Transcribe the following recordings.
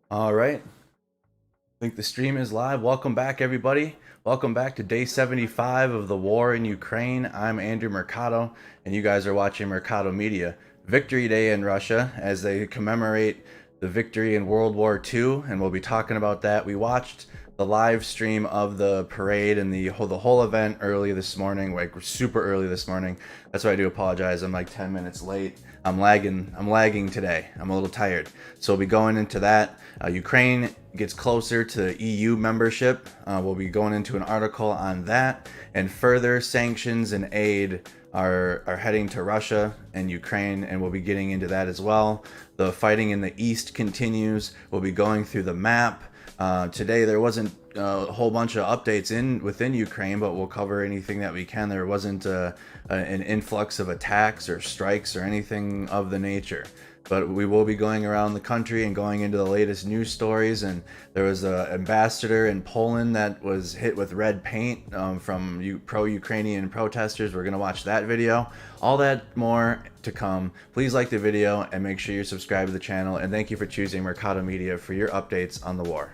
All right. I think the stream is live. Welcome back, everybody. Welcome back to day 75 of the war in Ukraine. I'm Andrew Mercado, and you guys are watching Mercado Media. Victory Day in Russia as they commemorate the victory in World War II, and we'll be talking about that. We watched the live stream of the parade and the whole event early this morning, like super early this morning. That's why I do apologize. I'm like 10 minutes late. I'm lagging today. I'm a little tired. So we'll be going into that. Ukraine gets closer to EU membership. We'll be going into an article on that, and further sanctions and aid are heading to Russia and Ukraine, and we'll be getting into that as well. The fighting in the east continues. We'll be going through the map. Today there wasn't a whole bunch of updates within Ukraine, but we'll cover anything that we can. There wasn't an influx of attacks or strikes or anything of the nature. But we will be going around the country and going into the latest news stories. And there was an ambassador in Poland that was hit with red paint from pro-Ukrainian protesters. We're going to watch that video. All that more to come. Please like the video and make sure you subscribe to the channel. And thank you for choosing Mercado Media for your updates on the war.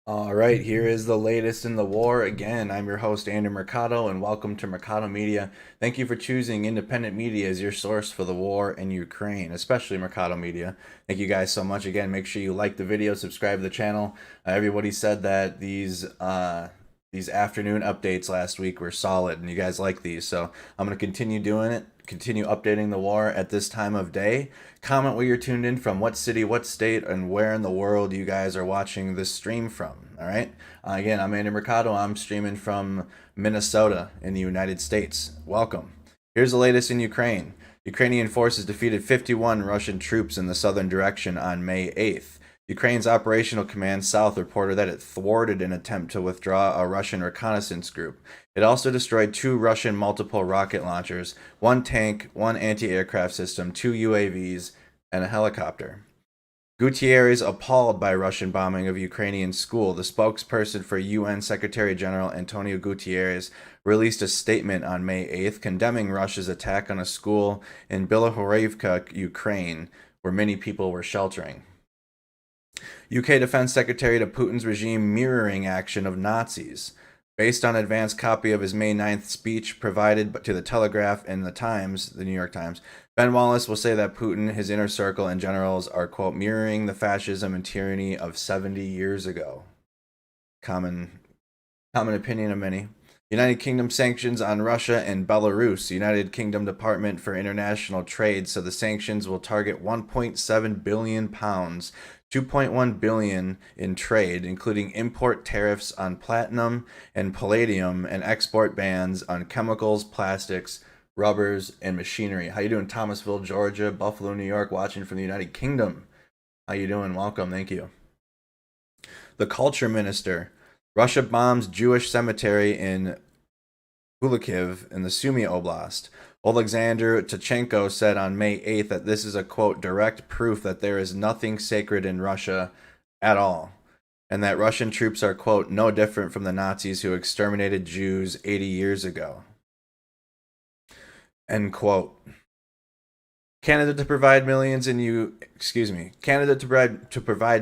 All right, here is the latest in the war. Again, I'm your host, Andrew Mercado, and welcome to Mercado Media. Thank you for choosing independent media as your source for the war in Ukraine, especially Mercado Media. Thank you guys so much. Again, make sure you like the video, subscribe to the channel. Everybody said that these afternoon updates last week were solid, and you guys like these, so I'm going to continue doing it, continue updating the war at this time of day. Comment where you're tuned in from, what city, what state, and where in the world you guys are watching this stream from. All right. Again, I'm Andy Mercado. I'm streaming from Minnesota in the United States. Welcome. Here's the latest in Ukraine. Ukrainian forces defeated 51 Russian troops in the southern direction on May 8th. Ukraine's operational command south reported that it thwarted an attempt to withdraw a Russian reconnaissance group. It also destroyed 2 Russian multiple rocket launchers, 1 tank, 1 anti-aircraft system, 2 UAVs, and a helicopter. Guterres appalled by Russian bombing of Ukrainian school. The spokesperson for UN Secretary-General Antonio Guterres released a statement on May 8th condemning Russia's attack on a school in Bilohorivka, Ukraine, where many people were sheltering. UK Defense Secretary to Putin's regime mirroring action of Nazis. Based on an advanced copy of his May 9th speech provided to the Telegraph and the Times, the New York Times, Ben Wallace will say that Putin, his inner circle, and generals are, quote, mirroring the fascism and tyranny of 70 years ago. Common opinion of many. United Kingdom sanctions on Russia and Belarus. United Kingdom Department for International Trade said the sanctions will target 1.7 billion pounds, 2.1 billion in trade, including import tariffs on platinum and palladium and export bans on chemicals, plastics, rubbers, and machinery. How you doing, Thomasville, Georgia, Buffalo, New York, watching from the United Kingdom? How you doing? Welcome. Thank you. The culture minister. Russia bombs Jewish cemetery in Kharkiv in the Sumy Oblast. Alexander Tkachenko said on May 8th that this is a, quote, direct proof that there is nothing sacred in Russia at all, and that Russian troops are, quote, no different from the Nazis who exterminated Jews 80 years ago. End quote. Canada to provide millions in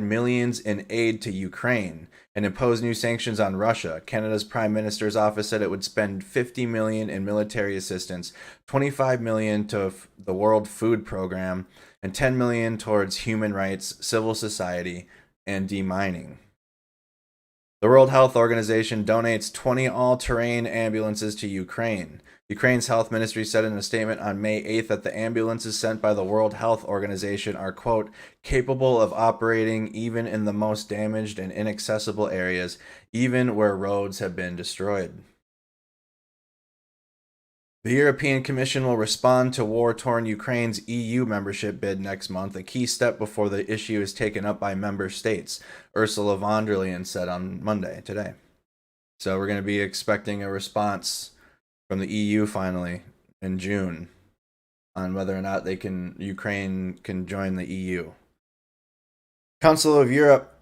millions in aid to Ukraine and impose new sanctions on Russia. Canada's Prime Minister's office said it would spend $50 million in military assistance, $25 million to the World Food Program, and $10 million towards human rights, civil society, and demining. The World Health Organization donates 20 all-terrain ambulances to Ukraine. Ukraine's health ministry said in a statement on May 8th that the ambulances sent by the World Health Organization are, quote, capable of operating even in the most damaged and inaccessible areas, even where roads have been destroyed. The European Commission will respond to war-torn Ukraine's EU membership bid next month, a key step before the issue is taken up by member states, Ursula von der Leyen said on Monday, today. So we're going to be expecting a response from the EU finally in June on whether or not Ukraine can join the EU. Council of Europe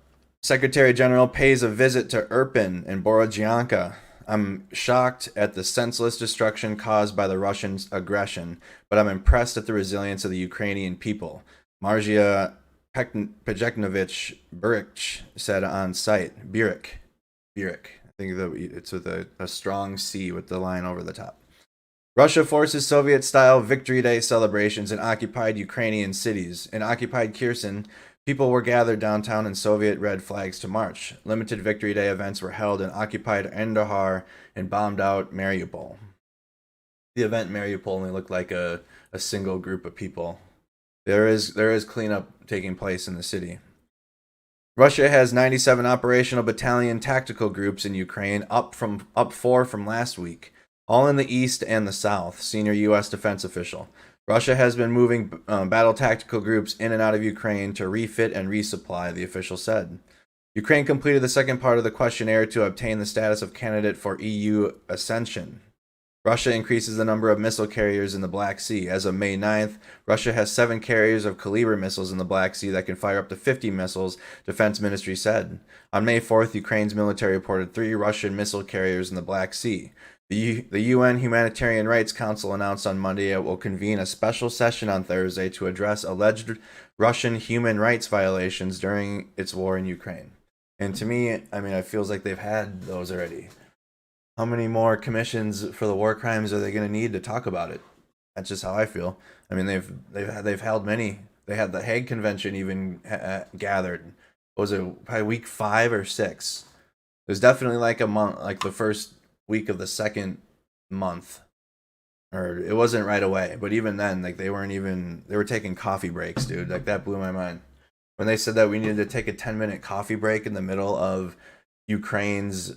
Secretary General pays a visit to Irpin and Borodyanka. I'm shocked at the senseless destruction caused by the Russian aggression, but I'm impressed at the resilience of the Ukrainian people. Marja Pejeknovich Burich said on site. Burich. I think that it's with a strong C with the line over the top. Russia forces Soviet-style Victory Day celebrations in occupied Ukrainian cities. In occupied Kherson, people were gathered downtown in Soviet red flags to march. Limited Victory Day events were held in occupied Kandahar and bombed-out Mariupol. The event in Mariupol only looked like a single group of people. There is cleanup taking place in the city. Russia has 97 operational battalion tactical groups in Ukraine, up 4 from last week, all in the east and the south, senior U.S. defense official. Russia has been moving battle tactical groups in and out of Ukraine to refit and resupply, the official said. Ukraine completed the second part of the questionnaire to obtain the status of candidate for EU accession. Russia increases the number of missile carriers in the Black Sea. As of May 9th, Russia has 7 carriers of Kaliber missiles in the Black Sea that can fire up to 50 missiles, Defense Ministry said. On May 4th, Ukraine's military reported 3 Russian missile carriers in the Black Sea. The UN Humanitarian Rights Council announced on Monday it will convene a special session on Thursday to address alleged Russian human rights violations during its war in Ukraine. And to me, I mean, it feels like they've had those already. How many more commissions for the war crimes are they going to need to talk about it? That's just how I feel. I mean, they've held many. They had the Hague Convention even gathered. What was it, probably week 5 or 6? It was definitely like a month, like the first week of the second month, or it wasn't right away. But even then, like they were taking coffee breaks, dude. Like that blew my mind when they said that we needed to take a 10-minute coffee break in the middle of Ukraine's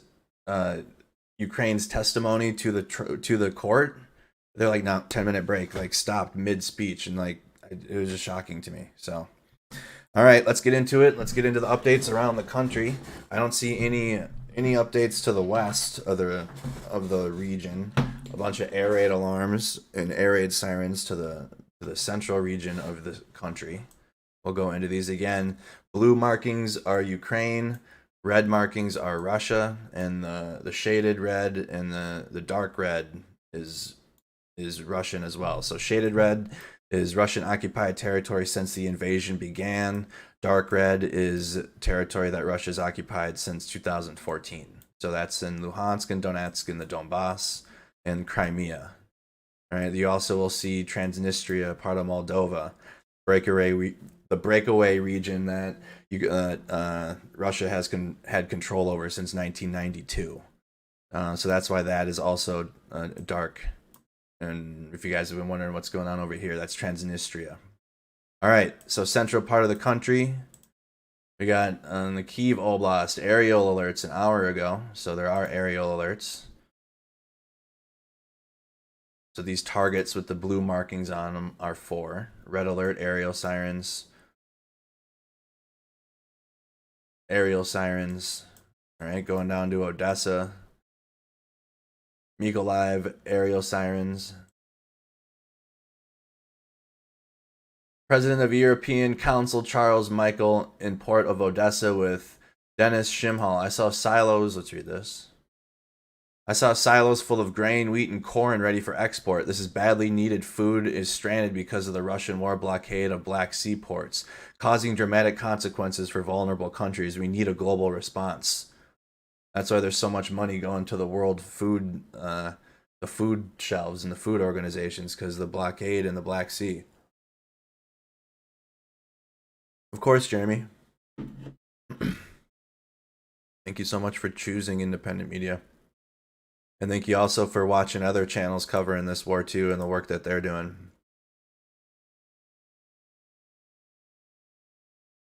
testimony to the court. they're like, no, 10-minute break, like stopped mid speech, and like it was just shocking to me. So, all right, let's get into it. Let's get into the updates around the country. I don't see any updates to the west of the region. A bunch of air raid alarms and air raid sirens to the central region of the country. We'll go into these again. Blue markings are Ukraine. Red markings are Russia, and the shaded red and the dark red is Russian as well. So shaded red is Russian occupied territory since the invasion began. Dark red is territory that Russia's occupied since 2014. So that's in Luhansk and Donetsk in the Donbass and Crimea. All right. You also will see Transnistria, part of Moldova, the breakaway region that Russia has had control over since 1992. So that's why that is also dark. And if you guys have been wondering what's going on over here, that's Transnistria. All right, so central part of the country, we got the Kyiv Oblast aerial alerts an hour ago. So there are aerial alerts. So these targets with the blue markings on them are 4. Red alert, aerial sirens. Aerial sirens. All right, going down to Odessa. Mykolaiv, aerial sirens. President of European Council Charles Michel in port of Odessa with Denis Shimhal. I saw silos. Let's read this. I saw silos full of grain, wheat, and corn ready for export. This is badly needed food is stranded because of the Russian war blockade of Black Sea ports, causing dramatic consequences for vulnerable countries. We need a global response. That's why there's so much money going to the world food, the food shelves and the food organizations, because of the blockade in the Black Sea. Of course, Jeremy. Thank you so much for choosing independent media. And thank you also for watching other channels covering this war too and the work that they're doing.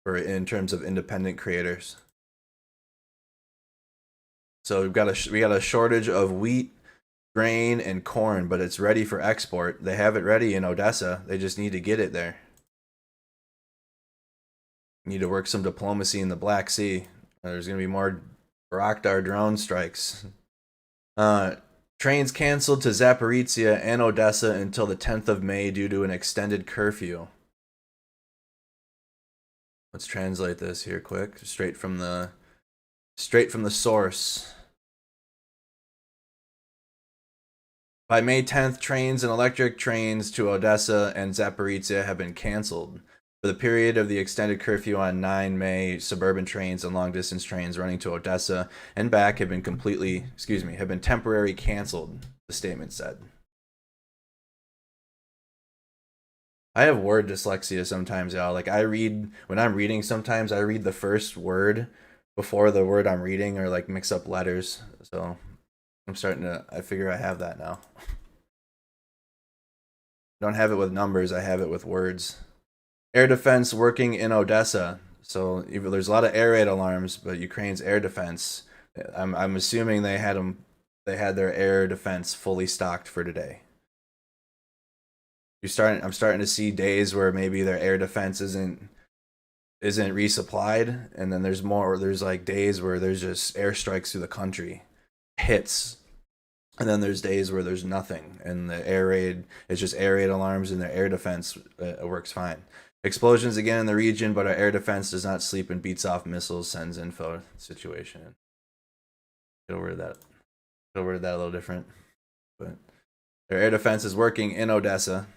In terms of independent creators. So we got a shortage of wheat, grain, and corn, but it's ready for export. They have it ready in Odessa. They just need to get it there. Need to work some diplomacy in the Black Sea. There's going to be more Baraktar drone strikes. Trains canceled to Zaporizhia and Odessa until the 10th of May due to an extended curfew. Let's translate this here quick, straight from the source. By May 10th, trains and electric trains to Odessa and Zaporizhia have been canceled. For the period of the extended curfew on 9 May, suburban trains and long-distance trains running to Odessa and back have been temporarily canceled, the statement said. I have word dyslexia sometimes, y'all. Like when I'm reading sometimes I read the first word before the word I'm reading, or like mix up letters. So I figure I have that now. I don't have it with numbers, I have it with words. Air defense working in Odessa. So there's a lot of air raid alarms, but Ukraine's air defense, I'm assuming they had their air defense fully stocked for today. I'm starting to see days where maybe their air defense isn't resupplied, and then there's like days where there's just airstrikes through the country, hits. And then there's days where there's nothing, and the air raid is just air raid alarms, and their air defense works fine. Explosions again in the region, but our air defense does not sleep and beats off missiles, sends info situation. Get over to that. Get over to that a little different. But their air defense is working in Odessa.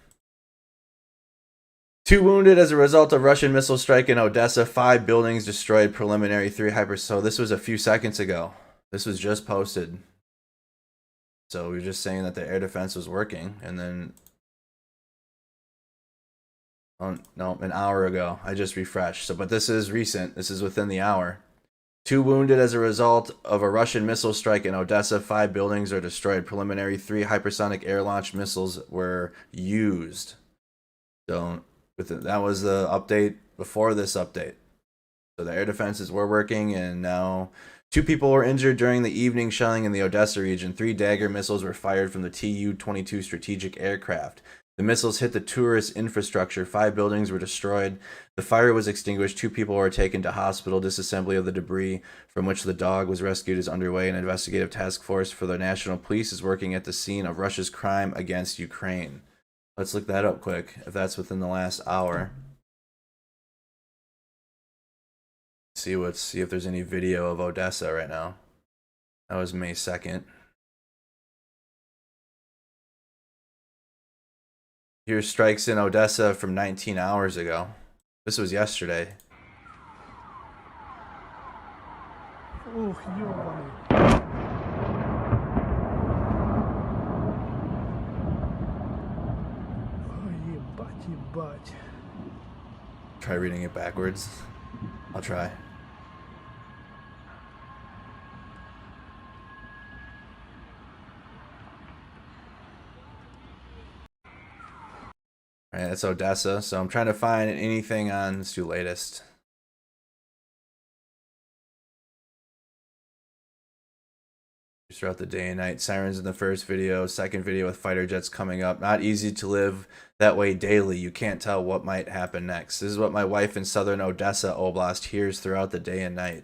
2 wounded as a result of Russian missile strike in Odessa. 5 buildings destroyed. Preliminary 3 hyper. So this was a few seconds ago. This was just posted. So we were just saying that the air defense was working, and then an hour ago. I just refreshed. So, but this is recent. This is within the hour. 2 wounded as a result of a Russian missile strike in Odessa. 5 buildings are destroyed. Preliminary 3 hypersonic air launched missiles were used. So that was the update before this update. So the air defenses were working, and now 2 people were injured during the evening shelling in the Odessa region. 3 Dagger missiles were fired from the Tu-22 strategic aircraft. The missiles hit the tourist infrastructure. 5 buildings were destroyed. The fire was extinguished. 2 people were taken to hospital. Disassembly of the debris from which the dog was rescued is underway. An investigative task force for the national police is working at the scene of Russia's crime against Ukraine. Let's look that up quick, if that's within the last hour. See if there's any video of Odessa right now. That was May 2nd. Here's strikes in Odessa from 19 hours ago. This was yesterday. Ох, ёбаный. Ой, ебать, ебать. Try reading it backwards. I'll try. Alright, that's Odessa. So I'm trying to find anything on, let's do latest. Throughout the day and night. Sirens in the first video. Second video with fighter jets coming up. Not easy to live that way daily. You can't tell what might happen next. This is what my wife in southern Odessa Oblast hears throughout the day and night.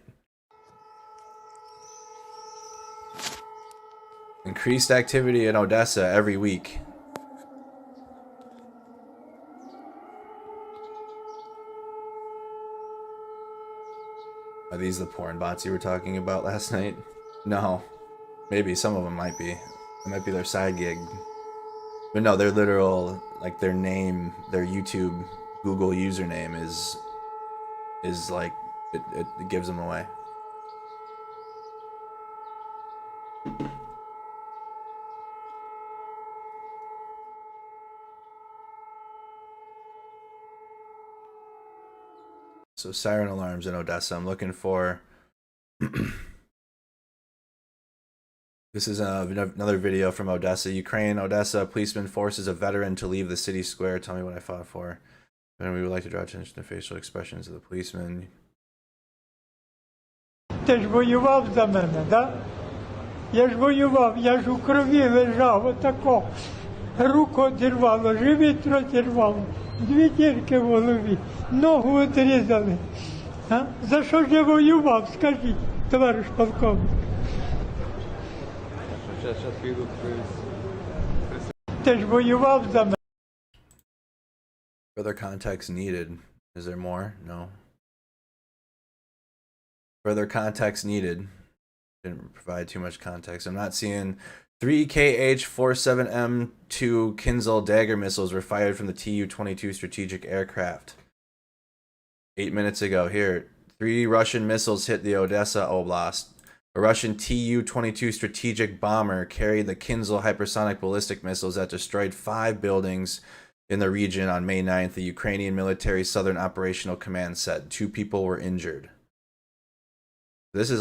Increased activity in Odessa every week. Are these the porn bots you were talking about last night? No. Maybe some of them might be. It might be their side gig. But no, their literal, like their name, their YouTube, Google username is like, it gives them away. So siren alarms in Odessa. I'm looking for... This is another video from Odessa. Ukraine, Odessa. Policeman forces a veteran to leave the city square. Tell me what I fought for. And we would like to draw attention to facial expressions of the policeman. Ти ж воював за мене, да? Я ж воював, я ж у крові лежав, отако. Руку одірвало, живіт розірвало, 2 дірки в голові, ногу відрізали. А? За що ж я воював, скажіть, товариш полковник? Ти ж воював за мене. Further context needed. Is there more? No. Further context needed. Didn't provide too much context. I'm not seeing 3 KH-47M2 Kinzhal Dagger missiles were fired from the Tu-22 strategic aircraft. 8 minutes ago, here, 3 Russian missiles hit the Odessa Oblast. A Russian Tu-22 strategic bomber carried the Kinzhal hypersonic ballistic missiles that destroyed 5 buildings in the region on May 9th. The Ukrainian military Southern Operational Command said 2 people were injured. This is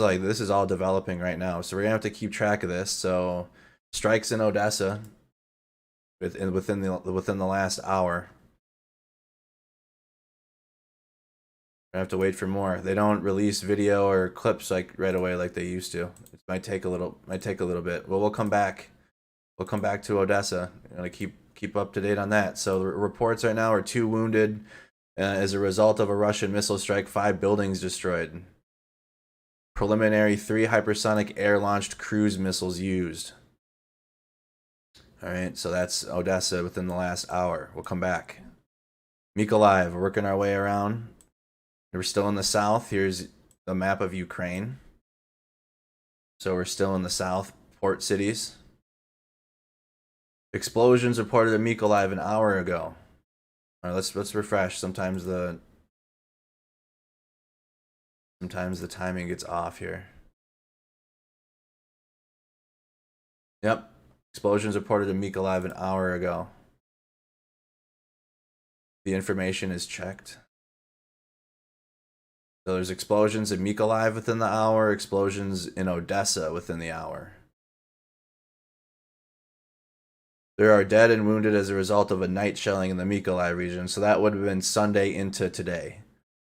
all developing right now, so we're gonna have to keep track of this. So strikes in Odessa within the last hour. I have to wait for more. They don't release video or clips like right away like they used to. It might take a little bit. Well, we'll come back. We'll come back to Odessa. I'm gonna keep up to date on that. So the reports right now are 2 wounded as a result of a Russian missile strike. 5 buildings destroyed. Preliminary 3 hypersonic air-launched cruise missiles used. All right, so that's Odessa within the last hour. We'll come back. Mykolaiv, we're working our way around. We're still in the south. Here's the map of Ukraine. So we're still in the south, port cities. Explosions reported in Mykolaiv an hour ago. All right, let's refresh. Sometimes the timing gets off here. Yep. Explosions reported in Mykolaiv an hour ago. The information is checked. So there's explosions in Mykolaiv within the hour, explosions in Odessa within the hour. There are dead and wounded as a result of a night shelling in the Mykolaiv region, so that would have been Sunday into today.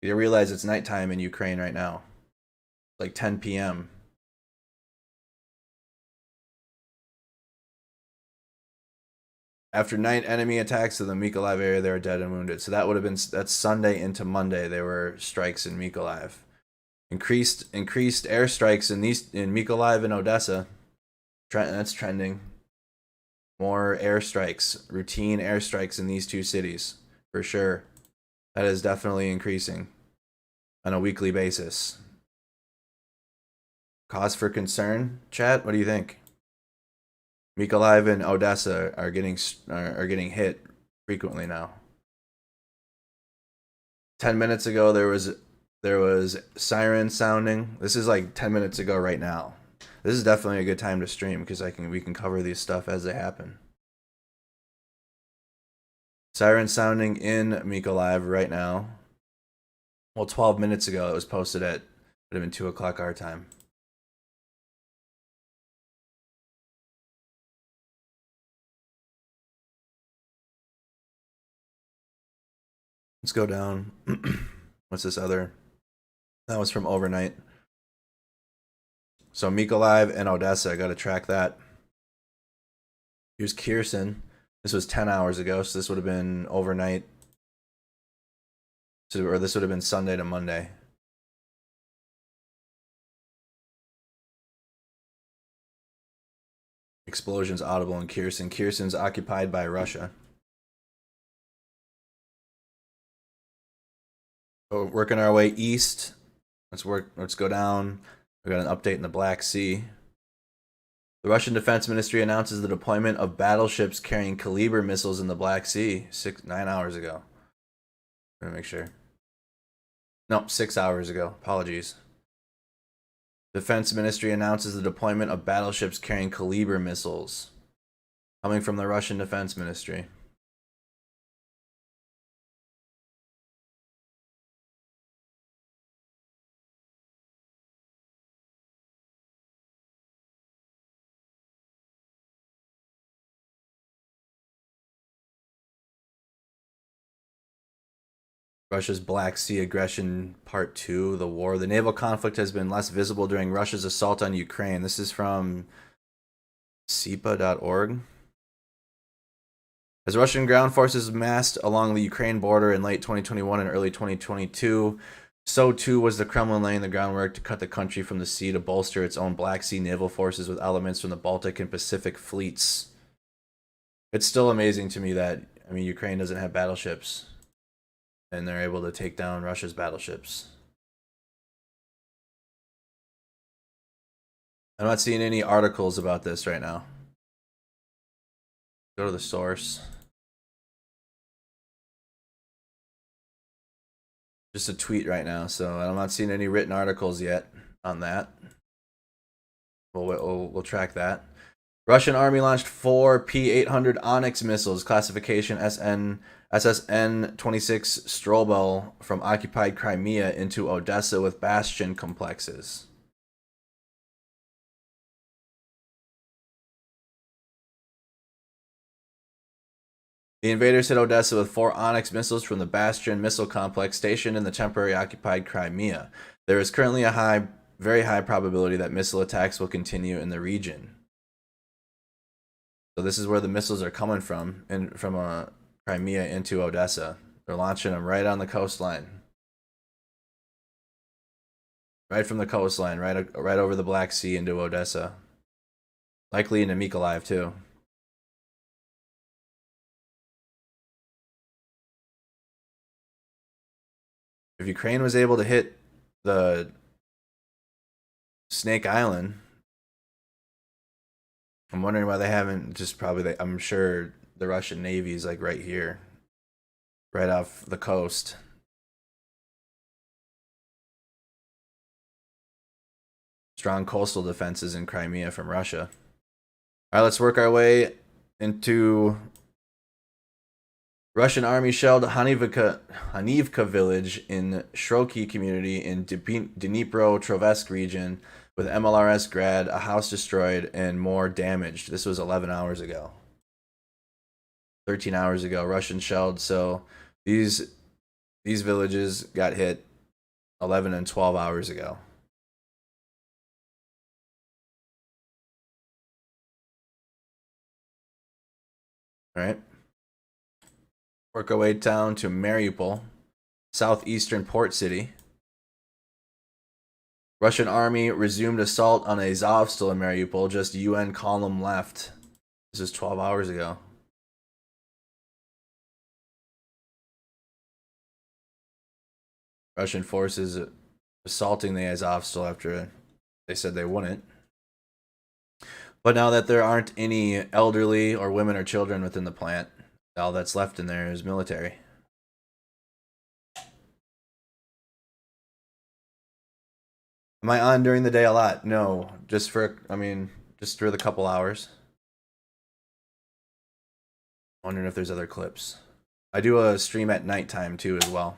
You realize it's nighttime in Ukraine right now. It's like 10 p.m. After 9 enemy attacks in the Mykolaiv area, they were dead and wounded. So that would have been, that's Sunday into Monday. There were strikes in Mykolaiv. Increased airstrikes in Mykolaiv and Odessa. That's trending. More airstrikes, routine airstrikes in these two cities, for sure. That is definitely increasing on a weekly basis. Cause for concern, chat? What do you think? Mykolaiv and Odessa are getting hit frequently now. 10 minutes ago there was siren sounding. This is like 10 minutes ago right now. This is definitely a good time to stream because we can cover these stuff as they happen. Siren sounding in Mykolaiv right now. Well, 12 minutes ago it was posted at, would have been 2 o'clock our time. Let's go down. What's this other? That was from overnight. So Mykolaiv and Odessa, I got to track that. Here's Kherson. This was 10 hours ago, so this would have been overnight. So, or this would have been Sunday to Monday. Explosions audible in Kherson. Kherson's occupied by Russia. So working our way east. Let's go down. We got an update in the Black Sea. The Russian Defense Ministry announces the deployment of battleships carrying Kaliber missiles in the Black Sea 9 hours ago. Let me make sure. No, 6 hours ago. Apologies. Defense Ministry announces the deployment of battleships carrying Kaliber missiles. Coming from the Russian Defense Ministry. Russia's Black Sea Aggression Part 2, the war. The naval conflict has been less visible during Russia's assault on Ukraine. This is from SIPA.org. As Russian ground forces massed along the Ukraine border in late 2021 and early 2022, so too was the Kremlin laying the groundwork to cut the country from the sea to bolster its own Black Sea naval forces with elements from the Baltic and Pacific fleets. It's still amazing to me that, I mean, Ukraine doesn't have battleships. And they're able to take down Russia's battleships. I'm not seeing any articles about this right now. Go to the source. Just a tweet right now, so I'm not seeing any written articles yet on that. We'll track that. Russian army launched 4 P-800 Onyx missiles, classification SSN-26 Strobel, from occupied Crimea into Odessa with bastion complexes. The invaders hit Odessa with 4 Onyx missiles from the Bastion missile complex stationed in the temporary occupied Crimea. There is currently a very high probability that missile attacks will continue in the region. So this is where the missiles are coming from, from Crimea into Odessa. They're launching them right on the coastline. Right from the coastline, right over the Black Sea into Odessa. Likely into Mykolaiv too. If Ukraine was able to hit the Snake Island, I'm wondering why they haven't just I'm sure the Russian Navy is like right here, right off the coast. Strong coastal defenses in Crimea from Russia. All right, let's work our way into Russian army shelled Hanivka village in Shroki community in Dnipro-Trovetsk region with MLRS Grad, a house destroyed, and more damaged. This was 11 hours ago. 13 hours ago, Russian shelled. So these villages got hit 11 and 12 hours ago. All right. Work our way down to Mariupol, southeastern port city. Russian army resumed assault on Azovstal in Mariupol, just UN column left. This is 12 hours ago. Russian forces assaulting the Azovstal after they said they wouldn't. But now that there aren't any elderly or women or children within the plant, all that's left in there is military. Am I on during the day a lot? No, just for the couple hours. Wondering if there's other clips. I do a stream at nighttime too as well.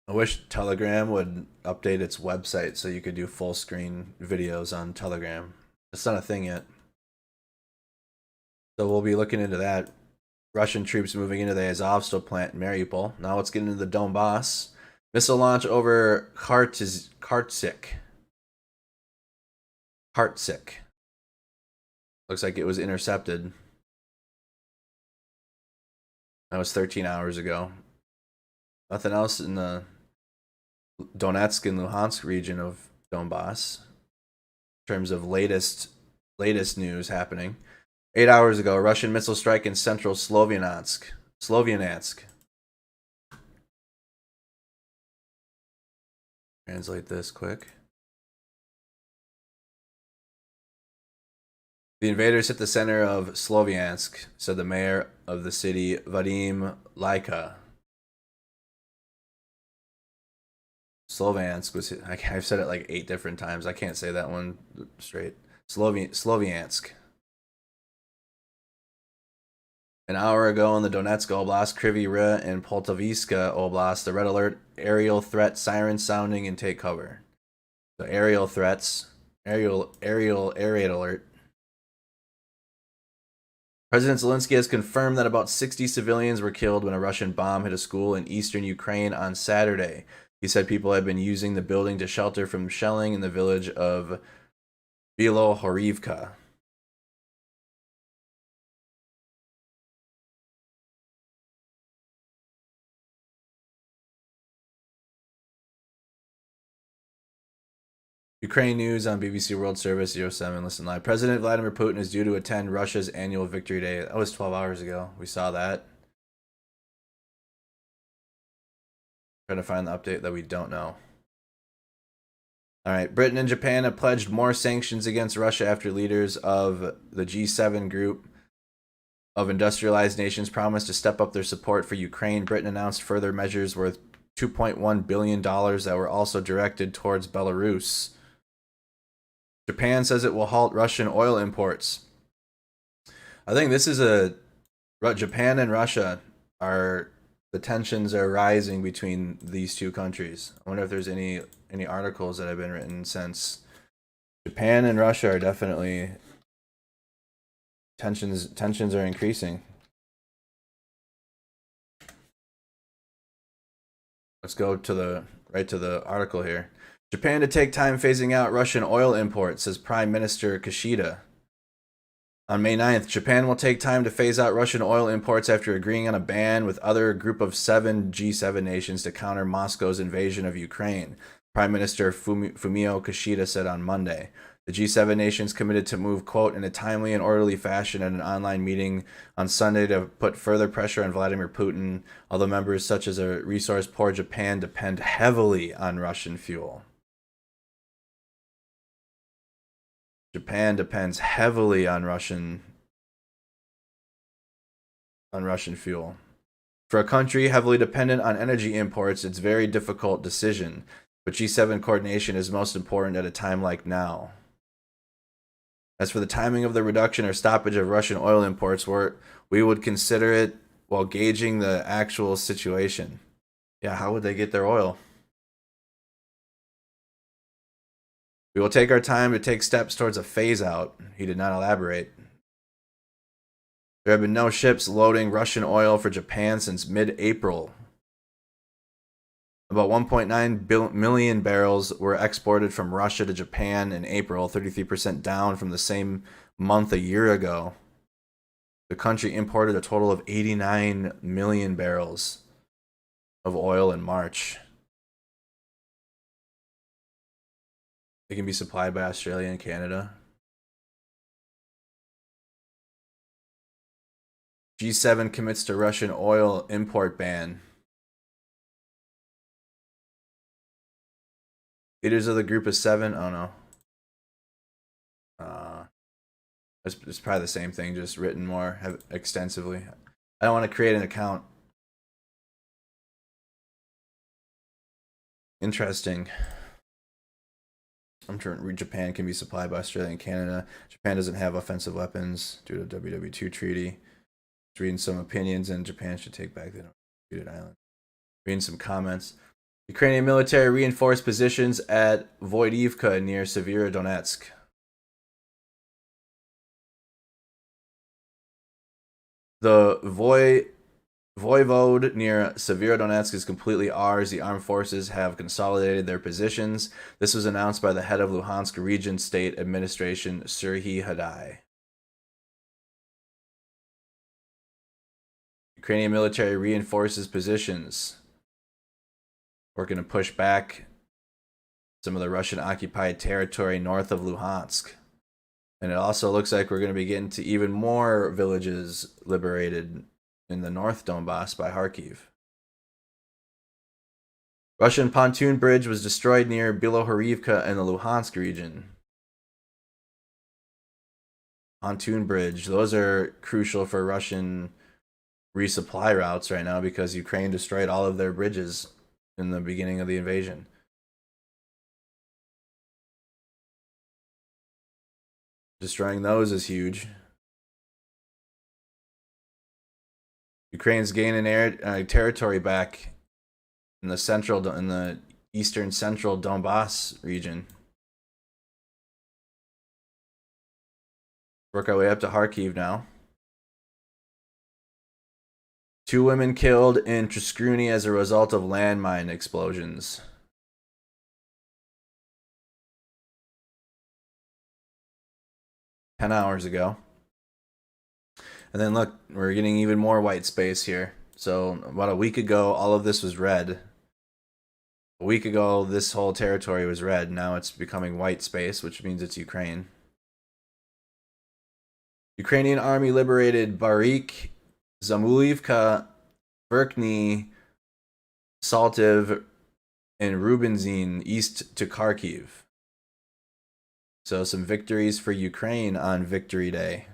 I wish Telegram would update its website so you could do full screen videos on Telegram. It's not a thing yet. So we'll be looking into that. Russian troops moving into the Azovstal plant in Mariupol. Now let's get into the Donbass. Missile launch over Kartsik. Looks like it was intercepted. That was 13 hours ago. Nothing else in the Donetsk and Luhansk region of Donbass in terms of latest news happening. 8 hours ago, Russian missile strike in central Sloviansk. Translate this quick. The invaders hit the center of Sloviansk, said the mayor of the city, Vadim Laika. Sloviansk was, I've said it like 8 different times. I can't say that one straight. Sloviansk. An hour ago in the Donetsk Oblast, Kryvyi Rih, and Poltavska Oblast, the red alert aerial threat siren sounding and take cover. So aerial threats, aerial alert. President Zelensky has confirmed that about 60 civilians were killed when a Russian bomb hit a school in eastern Ukraine on Saturday. He said people had been using the building to shelter from shelling in the village of Bilohorivka. Ukraine news on BBC World Service 07. Listen live. President Vladimir Putin is due to attend Russia's annual Victory Day. That was 12 hours ago. We saw that. Trying to find the update that we don't know. All right. Britain and Japan have pledged more sanctions against Russia after leaders of the G7 group of industrialized nations promised to step up their support for Ukraine. Britain announced further measures worth $2.1 billion that were also directed towards Belarus. Japan says it will halt Russian oil imports. I think this is Japan and Russia the tensions are rising between these two countries. I wonder if there's any articles that have been written since. Japan and Russia are definitely tensions are increasing. Let's go to the article here. Japan to take time phasing out Russian oil imports, says Prime Minister Kishida. On May 9th, Japan will take time to phase out Russian oil imports after agreeing on a ban with other group of 7 G7 nations to counter Moscow's invasion of Ukraine, Prime Minister Fumio Kishida said on Monday. The G7 nations committed to move, quote, in a timely and orderly fashion at an online meeting on Sunday to put further pressure on Vladimir Putin, although members such as a resource-poor Japan depend heavily on Russian fuel. Japan depends heavily on Russian fuel. For a country heavily dependent on energy imports, it's a very difficult decision, but G7 coordination is most important at a time like now. As for the timing of the reduction or stoppage of Russian oil imports, we would consider it while gauging the actual situation. Yeah, how would they get their oil? We will take our time to take steps towards a phase out. He did not elaborate. There have been no ships loading Russian oil for Japan since mid-April. About 1.9 million barrels were exported from Russia to Japan in April, 33% down from the same month a year ago. The country imported a total of 89 million barrels of oil in March. They can be supplied by Australia and Canada. G7 commits to Russian oil import ban. Leaders of the group of seven. Oh no. It's probably the same thing, just written more extensively. I don't want to create an account. Interesting. I'm trying to read. Japan can be supplied by Australia and Canada. Japan doesn't have offensive weapons due to the WW2 treaty. Just reading some opinions, and Japan should take back the disputed island. Reading some comments. Ukrainian military reinforced positions at Voidivka near Severodonetsk. The Voivode near Severodonetsk is completely ours. The armed forces have consolidated their positions. This was announced by the head of Luhansk Region State Administration, Serhiy Hadai. Ukrainian military reinforces positions. Working to push back some of the Russian-occupied territory north of Luhansk. And it also looks like we're going to be getting to even more villages liberated in the North Donbass by Kharkiv. Russian pontoon bridge was destroyed near Bilohorivka in the Luhansk region. Pontoon bridge. Those are crucial for Russian resupply routes right now because Ukraine destroyed all of their bridges in the beginning of the invasion. Destroying those is huge. Ukraine's gaining territory back in the eastern central Donbass region. Work our way up to Kharkiv now. 2 women killed in Trskruny as a result of landmine explosions. Ten hours ago. And then look, we're getting even more white space here. So about a week ago, all of this was red. A week ago, this whole territory was red. Now it's becoming white space, which means it's Ukraine. Ukrainian army liberated Baryk, Zamulivka, Verkhny, Saltiv, and Rubinzin east to Kharkiv. So some victories for Ukraine on Victory Day.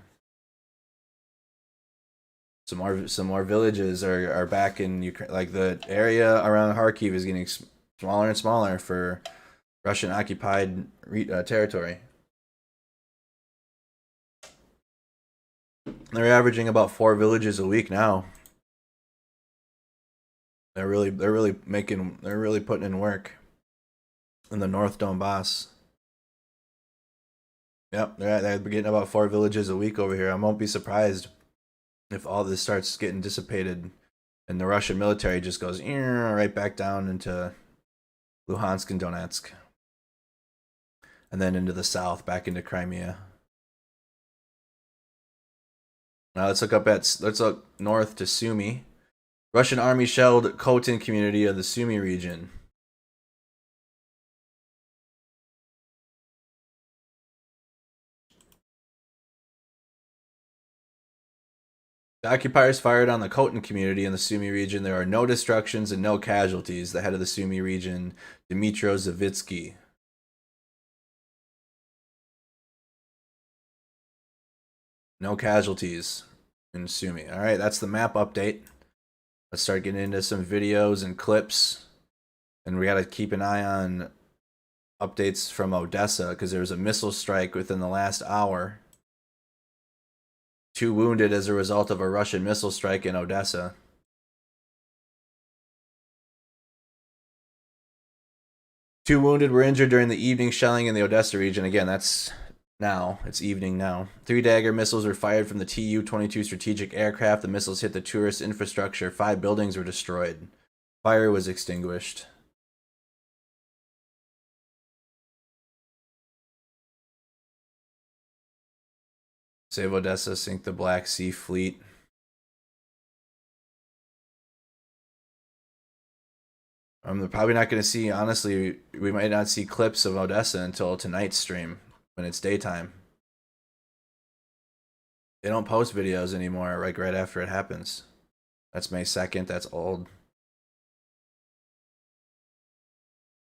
Some more villages are back in Ukraine. Like the area around Kharkiv is getting smaller and smaller for Russian occupied territory. They're averaging about 4 villages a week now. They're really putting in work in the North Donbass. Yep, they're getting about 4 villages a week over here. I won't be surprised if all this starts getting dissipated and the Russian military just goes right back down into Luhansk and Donetsk. And then into the south, back into Crimea. Now let's look north to Sumy. Russian army shelled Khotin community of the Sumy region. The occupiers fired on the Khotin community in the Sumy region. There are no destructions and no casualties. The head of the Sumy region, Dmytro Zavitsky. No casualties in Sumy. All right, that's the map update. Let's start getting into some videos and clips. And we got to keep an eye on updates from Odessa because there was a missile strike within the last hour. 2 wounded as a result of a Russian missile strike in Odessa. 2 wounded were injured during the evening shelling in the Odessa region. Again, that's now. It's evening now. 3 Dagger missiles were fired from the Tu-22 strategic aircraft. The missiles hit the tourist infrastructure. 5 buildings were destroyed. Fire was extinguished. Save Odessa, sink the Black Sea Fleet. I'm probably not going to see, honestly, we might not see clips of Odessa until tonight's stream when it's daytime. They don't post videos anymore, like right after it happens. That's May 2nd, that's old.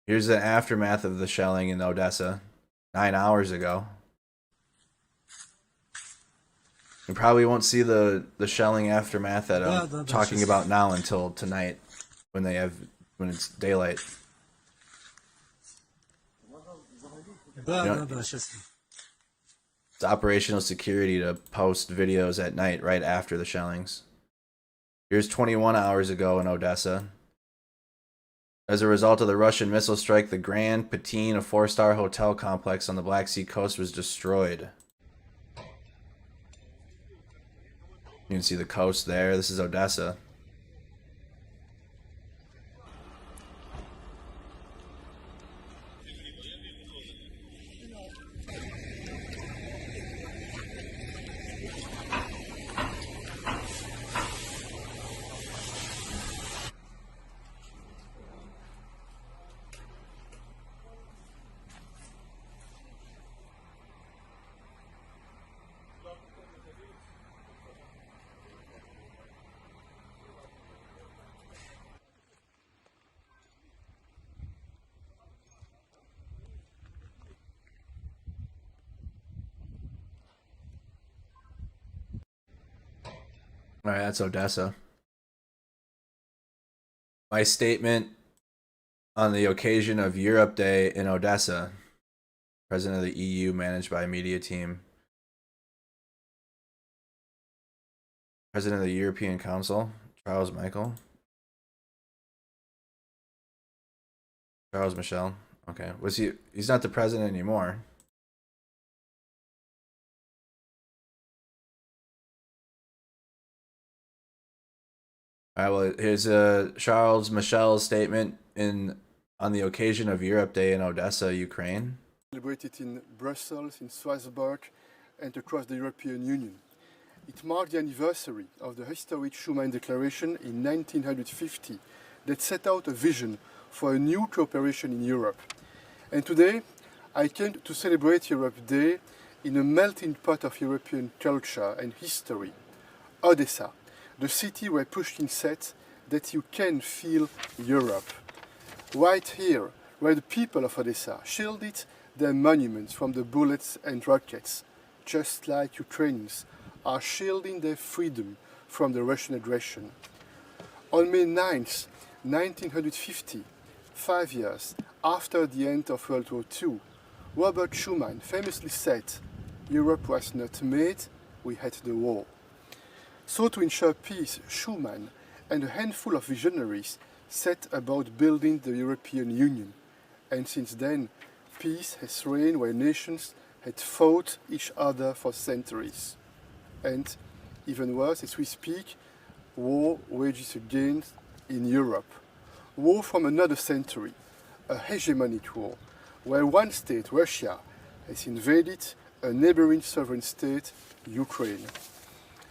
Here's the aftermath of the shelling in Odessa 9 hours ago. We probably won't see the shelling aftermath that I'm talking about now until tonight when it's daylight. It's operational security to post videos at night right after the shellings. Here's 21 hours ago in Odessa. As a result of the Russian missile strike, the Grand Patin, a 4-star hotel complex on the Black Sea coast, was destroyed. You can see the coast there. This is Odessa. All right, that's Odessa. My statement on the occasion of Europe Day in Odessa. President of the EU, managed by a media team. President of the European Council, Charles Michel. Charles Michel. Okay. He's not the president anymore. All right, well, here's Charles Michel's statement on the occasion of Europe Day in Odessa, Ukraine. Celebrated in Brussels, in Strasbourg, and across the European Union. It marked the anniversary of the historic Schuman Declaration in 1950 that set out a vision for a new cooperation in Europe. And today, I came to celebrate Europe Day in a melting pot of European culture and history. Odessa, the city where Pushkin said that you can feel Europe. Right here, where the people of Odessa shielded their monuments from the bullets and rockets, just like Ukrainians are shielding their freedom from the Russian aggression. On May 9th, 1950, 5 years after the end of World War II, Robert Schuman famously said, "Europe was not made, we had the war." So to ensure peace, Schuman and a handful of visionaries set about building the European Union. And since then, peace has reigned where nations had fought each other for centuries. And even worse, as we speak, war wages again in Europe. War from another century, a hegemonic war, where one state, Russia, has invaded a neighboring sovereign state, Ukraine.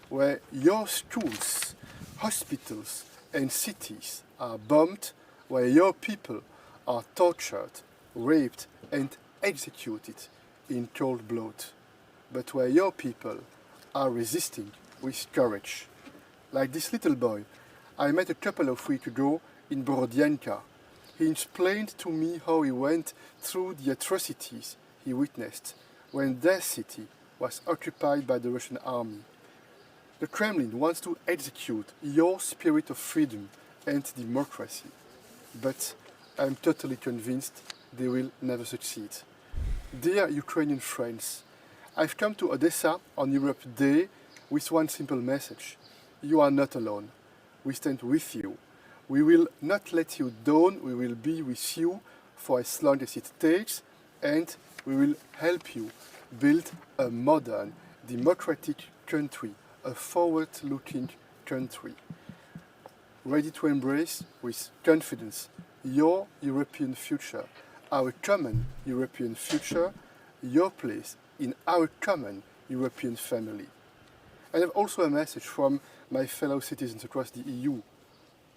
Where your schools, hospitals, and cities are bombed, where your people are tortured, raped, and executed in cold blood, but where your people are resisting with courage. Like this little boy I met a couple of weeks ago in Borodianka. He explained to me how he went through the atrocities he witnessed when their city was occupied by the Russian army. The Kremlin wants to execute your spirit of freedom and democracy, but I'm totally convinced they will never succeed. Dear Ukrainian friends, I've come to Odessa on Europe Day with one simple message. You are not alone. We stand with you. We will not let you down. We will be with you for as long as it takes, and we will help you build a modern, democratic country, a forward-looking country, ready to embrace with confidence your European future, our common European future, your place in our common European family. I have also a message from my fellow citizens across the EU.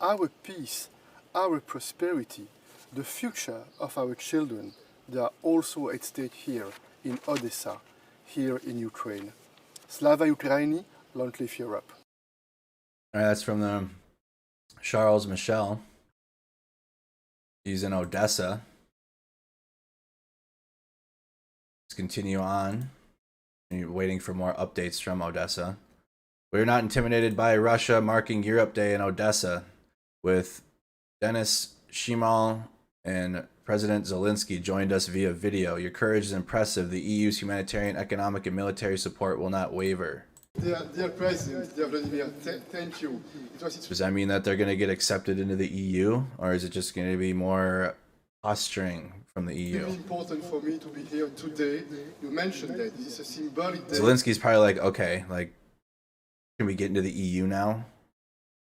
Our peace, our prosperity, the future of our children, they are also at stake here in Odessa, here in Ukraine. Slava Ukraini, long live Europe. All right, that's from the Charles Michel. He's in Odessa. Let's continue on. You're waiting for more updates from Odessa. We're not intimidated by Russia, marking Europe Day in Odessa with Denis Shimal and President Zelensky joined us via video. Your courage is impressive. The EU's humanitarian, economic, and military support will not waver. Dear President, dear Vladimir, thank you. Does that mean that they're going to get accepted into the EU, or is it just going to be more posturing from the EU? It's really important for me to be here today. You mentioned that this is a symbolic day. Zelensky's probably like, okay, like, can we get into the EU now?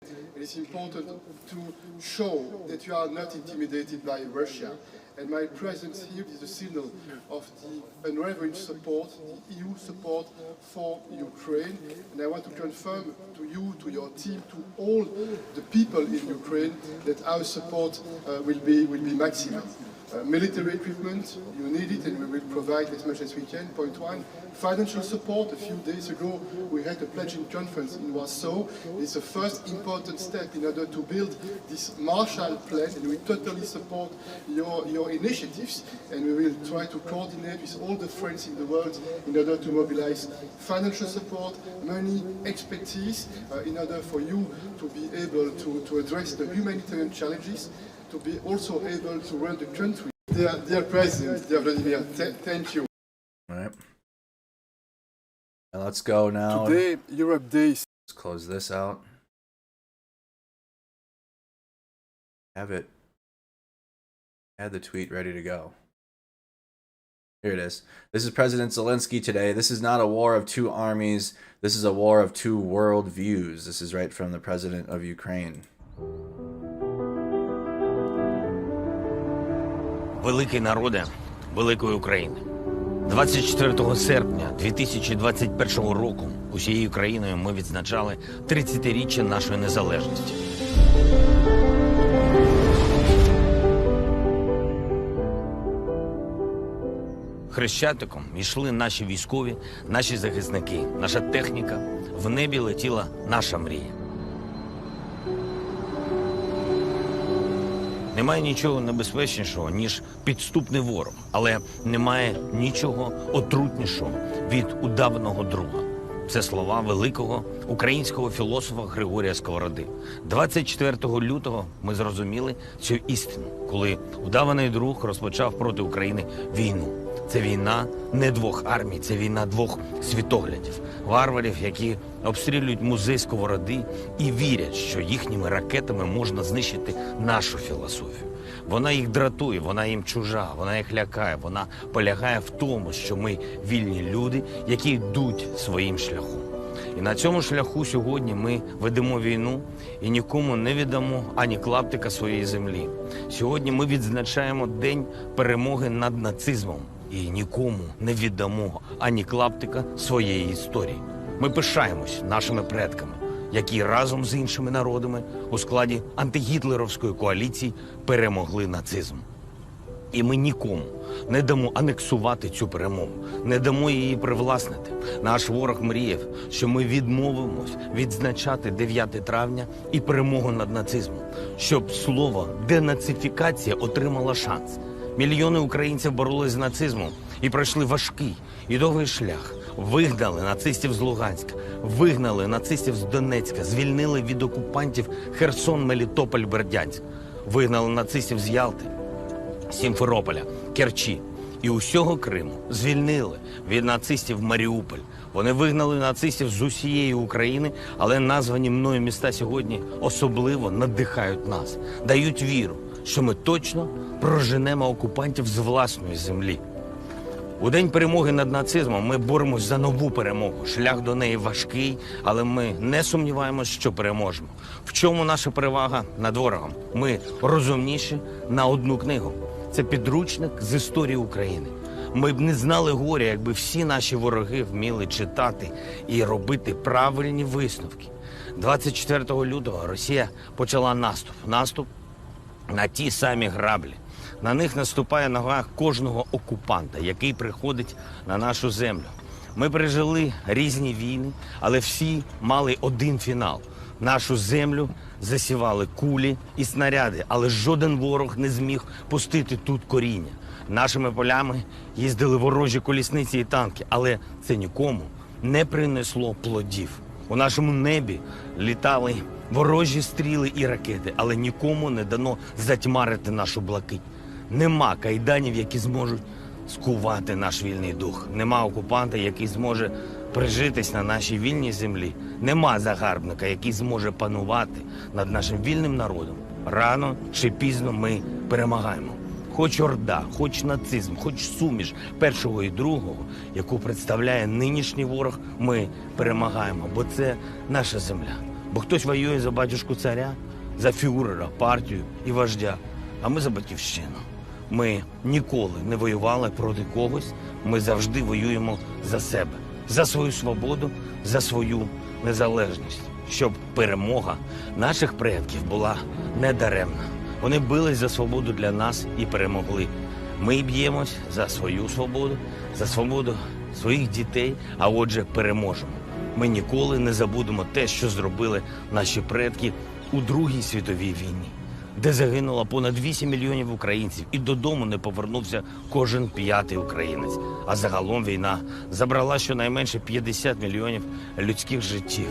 It is important to show that you are not intimidated by Russia. And my presence here is a signal of the unwavering support, the EU support for Ukraine. And I want to confirm to you, to your team, to all the people in Ukraine that our support will be maximum. Military equipment, you need it, and we will provide as much as we can. Point one, financial support. A few days ago, we had a pledging conference in Warsaw. It's the first important step in order to build this Marshall Plan, and we totally support your initiatives, and we will try to coordinate with all the friends in the world in order to mobilize financial support, money, expertise, in order for you to be able to address the humanitarian challenges, to be also able to run the country. Dear President, dear Vladimir, thank you. All right. And let's go now. Today, Europe Day. Let's close this out. Have it. Had the tweet ready to go. Here it is. This is President Zelensky today. This is not a war of two armies. This is a war of two world views. This is right from the President of Ukraine. Великий народе великої України. 24 серпня 2021 року усією країною ми відзначали 30-річчя нашої незалежності. Хрещатиком йшли наші військові, наші захисники, наша техніка. В небі летіла наша мрія. Немає нічого небезпечнішого, ніж підступний ворог, але немає нічого отрутнішого від удаваного друга. Це слова великого українського філософа Григорія Сковороди. 24 лютого ми зрозуміли цю істину, коли удаваний друг розпочав проти України війну. Це війна не двох армій, це війна двох світоглядів. Варварів, які обстрілюють музей Сковороди і вірять, що їхніми ракетами можна знищити нашу філософію. Вона їх дратує, вона їм чужа, вона їх лякає, вона полягає в тому, що ми вільні люди, які йдуть своїм шляхом. І на цьому шляху сьогодні ми ведемо війну і нікому не віддамо ані клаптика своєї землі. Сьогодні ми відзначаємо День перемоги над нацизмом і нікому не віддамо ані клаптика своєї історії. Ми пишаємось нашими предками, які разом з іншими народами у складі антигітлерівської коаліції перемогли нацизм. І ми нікому не дамо анексувати цю перемогу, не дамо її привласнити. Наш ворог мріяв, що ми відмовимось відзначати 9 травня і перемогу над нацизмом, щоб слово денацифікація отримало шанс. Мільйони українців боролись з нацизмом і пройшли важкий і довгий шлях. Вигнали нацистів з Луганська, вигнали нацистів з Донецька, звільнили від окупантів Херсон, Мелітополь, Бердянськ. Вигнали нацистів з Ялти, Сімферополя, Керчі і усього Криму. Звільнили від нацистів Маріуполь. Вони вигнали нацистів з усієї України, але названі мною міста сьогодні особливо надихають нас, дають віру, що ми точно проженемо окупантів з власної землі. У день перемоги над нацизмом ми боремось за нову перемогу. Шлях до неї важкий, але ми не сумніваємось, що переможемо. В чому наша перевага над ворогом? Ми розумніші на одну книгу. Це підручник з історії України. Ми б не знали горя, якби всі наші вороги вміли читати і робити правильні висновки. 24 лютого Росія почала наступ. Наступ на ті самі граблі. На них наступає нога кожного окупанта, який приходить на нашу землю. Ми пережили різні війни, але всі мали один фінал. Нашу землю засівали кулі і снаряди, але жоден ворог не зміг пустити тут коріння. Нашими полями їздили ворожі колісниці і танки, але це нікому не принесло плодів. У нашому небі літали ворожі стріли і ракети, але нікому не дано затьмарити нашу блакить. Нема кайданів, які зможуть скувати наш вільний дух. Нема окупанта, який зможе прижитись на нашій вільній землі. Нема загарбника, який зможе панувати над нашим вільним народом. Рано чи пізно ми перемагаємо. Хоч орда, хоч нацизм, хоч суміш першого і другого, яку представляє нинішній ворог, ми перемагаємо, бо це наша земля. Бо хтось воює за батюшку царя, за фюрера, партію і вождя, а ми за батьківщину. Ми ніколи не воювали проти когось, ми завжди воюємо за себе, за свою свободу, за свою незалежність, щоб перемога наших предків була недаремна. Вони бились за свободу для нас і перемогли. Ми б'ємось за свою свободу, за свободу своїх дітей, а отже переможемо. Ми ніколи не забудемо те, що зробили наші предки у Другій світовій війні, де загинуло понад 8 мільйонів українців і додому не повернувся кожен п'ятий українець. А загалом війна забрала щонайменше 50 мільйонів людських життів.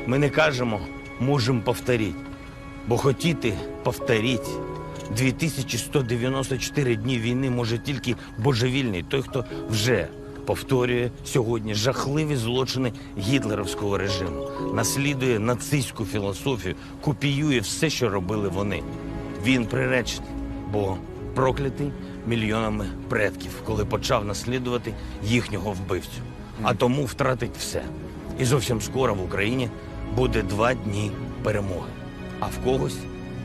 Ми не кажемо «можемо повторити», бо хотіти повторити 2194 дні війни може тільки божевільний, той, хто вже повторює сьогодні жахливі злочини гітлерівського режиму, наслідує нацистську філософію, копіює все, що робили вони. Він приречений, бо проклятий мільйонами предків, коли почав наслідувати їхнього вбивцю. А тому втратить все. І зовсім скоро в Україні буде 2 дні перемоги. А в когось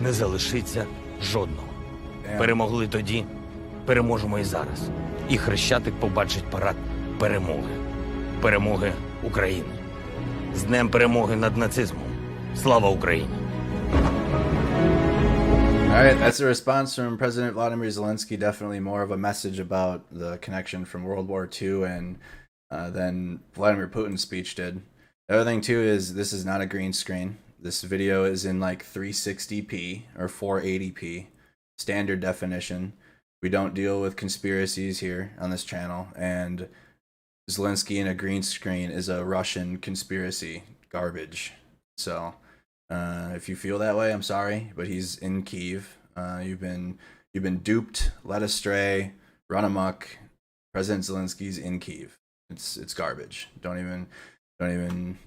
не залишиться жодного. Перемогли тоді, переможемо і зараз. І Хрещатик побачить парад перемоги. Перемоги України. З Днем перемоги над нацизмом. Слава Україні! All right, that's a response from President Vladimir Zelensky. Definitely more of a message about the connection from World War II and than Vladimir Putin's speech did. The other thing too is this is not a green screen. This video is in like 360p or 480p, standard definition. We don't deal with conspiracies here on this channel, and Zelensky in a green screen is a Russian conspiracy garbage. So if you feel that way, I'm sorry, but he's in Kyiv. You've been duped, led astray, run amok. President Zelensky's in Kyiv. It's garbage. Don't even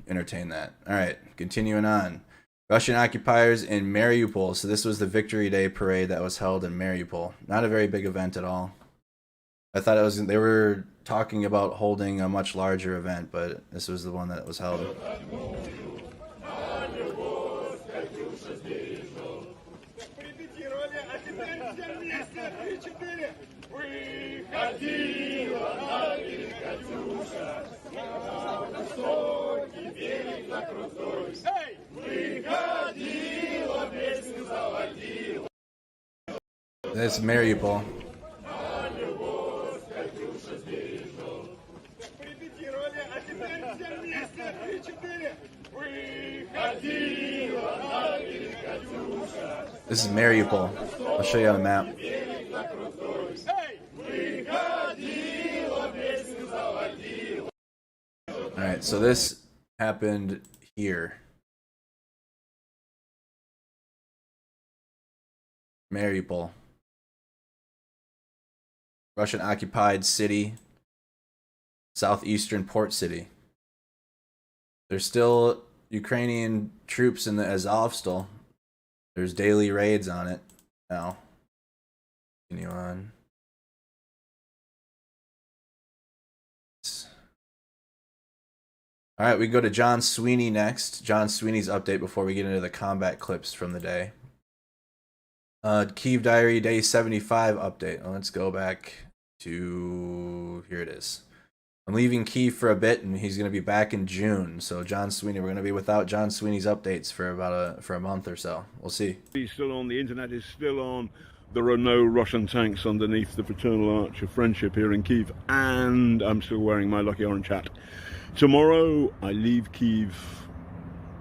entertain that. All right, continuing on. Russian occupiers in Mariupol. So this was the Victory Day parade that was held in Mariupol. Not a very big event at all. I thought it was, they were talking about holding a much larger event, but this was the one that was held. That's Mariupol. This is Mariupol. I'll show you on the map. Alright, so this happened here. Mariupol. Russian occupied city. Southeastern port city. There's still Ukrainian troops in the Azovstal. There's daily raids on it now. Continue on. All right, we go to John Sweeney next. John Sweeney's update before we get into the combat clips from the day. Kyiv Diary Day 75 update. Well, let's go back to... Here it is. I'm leaving Kyiv for a bit, and he's going to be back in June. So John Sweeney, we're going to be without John Sweeney's updates for about a month or so. We'll see. He's still on. The internet is still on. There are no Russian tanks underneath the Fraternal Arch of Friendship here in Kyiv, and I'm still wearing my lucky orange hat. Tomorrow I leave Kyiv.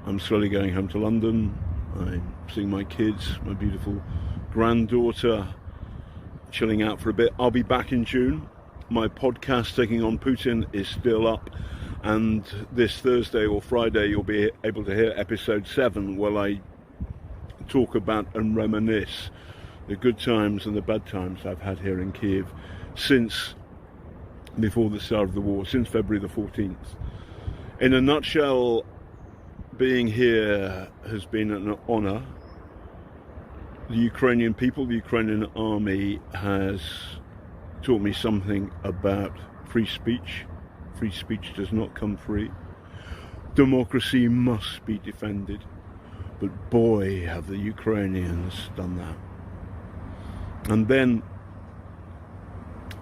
I'm slowly going home to London. I'm seeing my kids, my beautiful granddaughter, chilling out for a bit. I'll be back in June. My podcast, Taking on Putin, is still up, and this Thursday or Friday you'll be able to hear episode 7, where I talk about and reminisce the good times and the bad times I've had here in Kyiv since before the start of the war, since February the 14th. In a nutshell, being here has been an honor. The Ukrainian people, the Ukrainian army has taught me something about free speech. Free speech does not come free. Democracy must be defended. But boy, have the Ukrainians done that. And then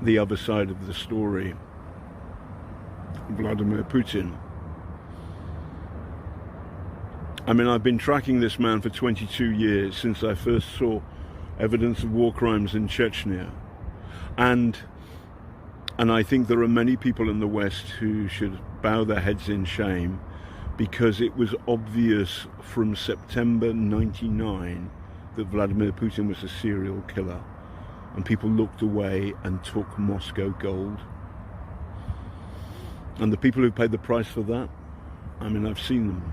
the other side of the story, Vladimir Putin. I mean, I've been tracking this man for 22 years, since I first saw evidence of war crimes in Chechnya. And I think there are many people in the West who should bow their heads in shame, because it was obvious from September 99 that Vladimir Putin was a serial killer. And people looked away and took Moscow gold. And the people who paid the price for that, I mean, I've seen them.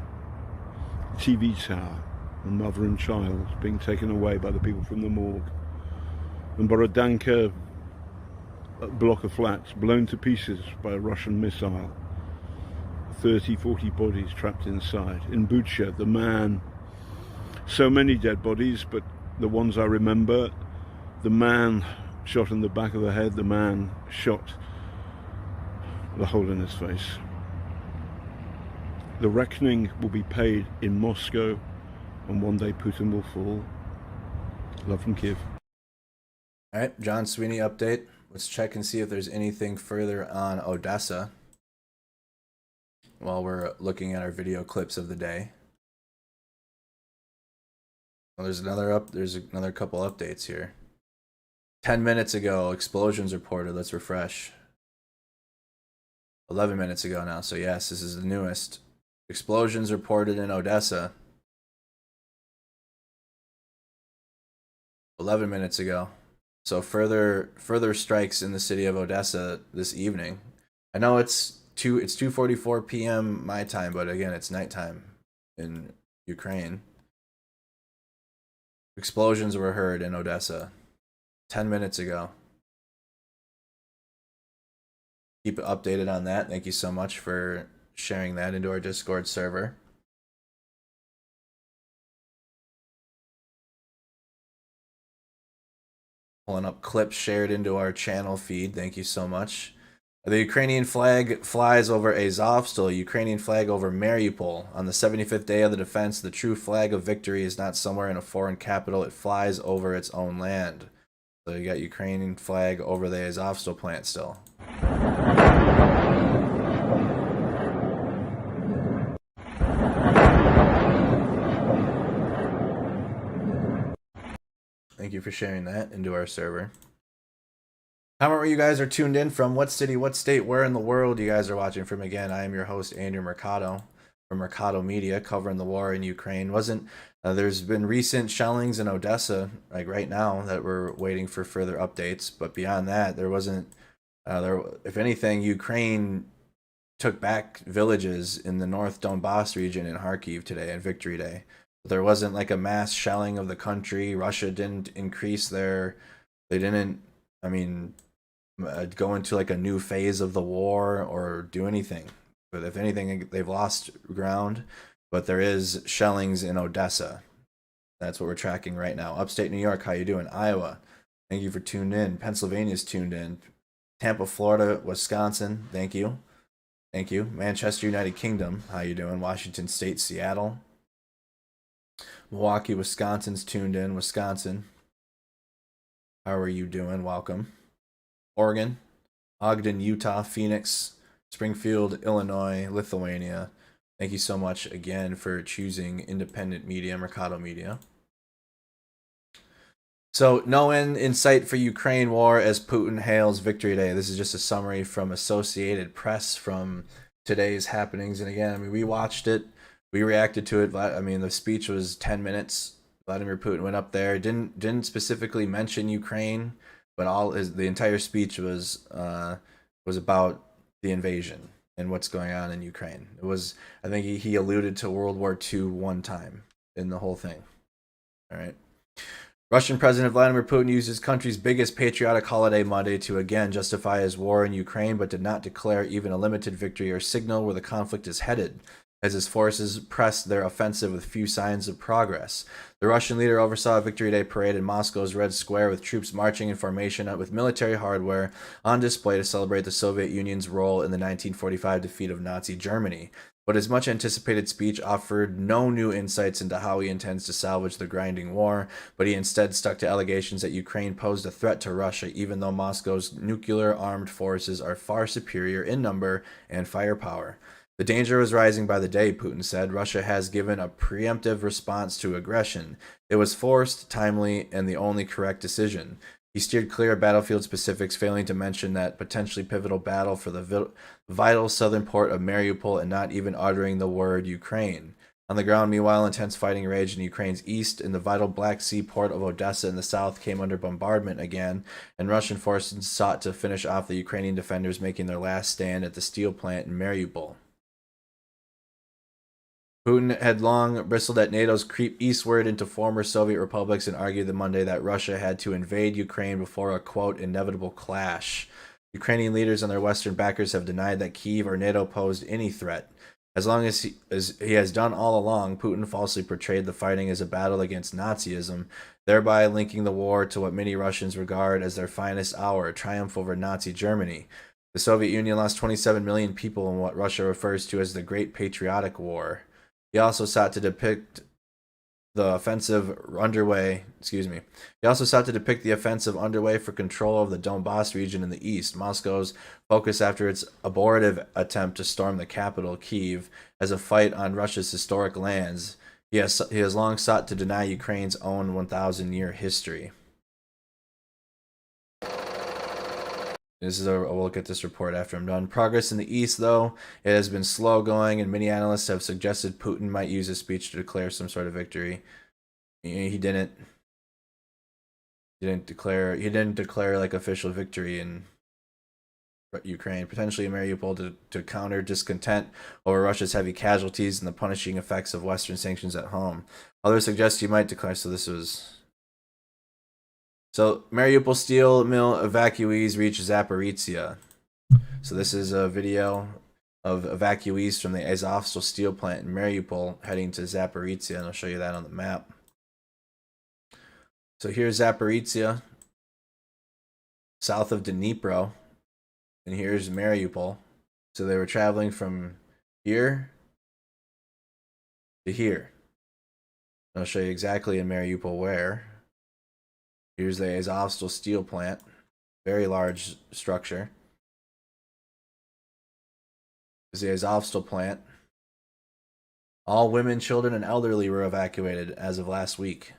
TV tower, a mother and child being taken away by the people from the morgue. And Borodanka, a block of flats blown to pieces by a Russian missile. 30, 40 bodies trapped inside. In Bucha, the man, so many dead bodies, but the ones I remember, the man shot in the back of the head, the man shot the hole in his face. The reckoning will be paid in Moscow, and one day Putin will fall. Love from Kyiv. All right, John Sweeney update. Let's check and see if there's anything further on Odessa while we're looking at our video clips of the day. Well, there's another couple updates here. 10 minutes ago, explosions reported. Let's refresh. 11 minutes ago now, so yes, this is the newest. Explosions reported in Odessa. 11 minutes ago. So further strikes in the city of Odessa this evening. I know it's 2:44 p.m. my time, but again, it's nighttime in Ukraine. Explosions were heard in Odessa 10 minutes ago. Keep it updated on that. Thank you so much for sharing that into our Discord server. Pulling up clips shared into our channel feed. Thank you so much. The Ukrainian flag flies over Azovstal, Ukrainian flag over Mariupol. On the 75th day of the defense, the true flag of victory is not somewhere in a foreign capital. It flies over its own land. So you got Ukrainian flag over the Azovstal plant still. Thank you for sharing that into our server. Comment where you guys are tuned in from, what city, what state, where in the world you guys are watching from. Again, I am your host, Andrew Mercado, from Mercado Media, covering the war in Ukraine. There's been recent shellings in Odessa, like right now, that we're waiting for further updates. But beyond that, there wasn't, if anything, Ukraine took back villages in the North Donbass region in Kharkiv today, on Victory Day. There wasn't like a mass shelling of the country. Russia didn't increase go into like a new phase of the war or do anything. But if anything, they've lost ground. But there is shellings in Odessa. That's what we're tracking right now. Upstate New York, how you doing? Iowa, Thank you for tuning in. Pennsylvania's tuned in. Tampa, Florida, Wisconsin. Thank you. Thank you. Manchester, United Kingdom. How you doing? Washington State, Seattle. Milwaukee, Wisconsin's tuned in. Wisconsin. How are you doing? Welcome. Oregon, Ogden, Utah, Phoenix, Springfield, Illinois, Lithuania. Thank you so much again for choosing independent media, Mercado Media. So, no end in sight for Ukraine war as Putin hails Victory Day. This is just a summary from Associated Press from today's happenings. And again, I mean, we watched it. We reacted to it. I mean, the speech was 10 minutes. Vladimir Putin went up there. Didn't specifically mention Ukraine, but the entire speech was about the invasion and what's going on in Ukraine. It was, I think he alluded to World War II one time in the whole thing. All right. Russian President Vladimir Putin used his country's biggest patriotic holiday Monday to again justify his war in Ukraine, but did not declare even a limited victory or signal where the conflict is headed, as his forces pressed their offensive with few signs of progress. The Russian leader oversaw a Victory Day parade in Moscow's Red Square with troops marching in formation with military hardware on display to celebrate the Soviet Union's role in the 1945 defeat of Nazi Germany. But his much anticipated speech offered no new insights into how he intends to salvage the grinding war, but he instead stuck to allegations that Ukraine posed a threat to Russia, even though Moscow's nuclear armed forces are far superior in number and firepower. The danger was rising by the day, Putin said. Russia has given a preemptive response to aggression. It was forced, timely, and the only correct decision. He steered clear of battlefield specifics, failing to mention that potentially pivotal battle for the vital southern port of Mariupol and not even uttering the word Ukraine. On the ground, meanwhile, intense fighting raged in Ukraine's east, and the vital Black Sea port of Odessa in the south came under bombardment again, and Russian forces sought to finish off the Ukrainian defenders making their last stand at the steel plant in Mariupol. Putin had long bristled at NATO's creep eastward into former Soviet republics and argued on Monday that Russia had to invade Ukraine before a, quote, inevitable clash. Ukrainian leaders and their Western backers have denied that Kyiv or NATO posed any threat. As long as he has done all along, Putin falsely portrayed the fighting as a battle against Nazism, thereby linking the war to what many Russians regard as their finest hour, a triumph over Nazi Germany. The Soviet Union lost 27 million people in what Russia refers to as the Great Patriotic War. He also sought to depict the offensive underway for control of the Donbass region in the east, Moscow's focus after its abortive attempt to storm the capital, Kyiv, as a fight on Russia's historic lands. He has long sought to deny Ukraine's own 1,000-year history. We'll look at this report after I'm done. Progress in the east, though, it has been slow going, and many analysts have suggested Putin might use his speech to declare some sort of victory. He didn't declare like official victory in Ukraine, potentially in Mariupol, to counter discontent over Russia's heavy casualties and the punishing effects of Western sanctions at home. Others suggest he might declare. So Mariupol steel mill evacuees reach Zaporizhzhia. So this is a video of evacuees from the Azovstal steel plant in Mariupol heading to Zaporizhzhia, and I'll show you that on the map. So here's Zaporizhzhia, south of Dnipro, and here's Mariupol. So they were traveling from here to here. I'll show you exactly in Mariupol where. Here's the Azovstal steel plant, very large structure. Here's the Azovstal plant. All women, children, and elderly were evacuated as of last week.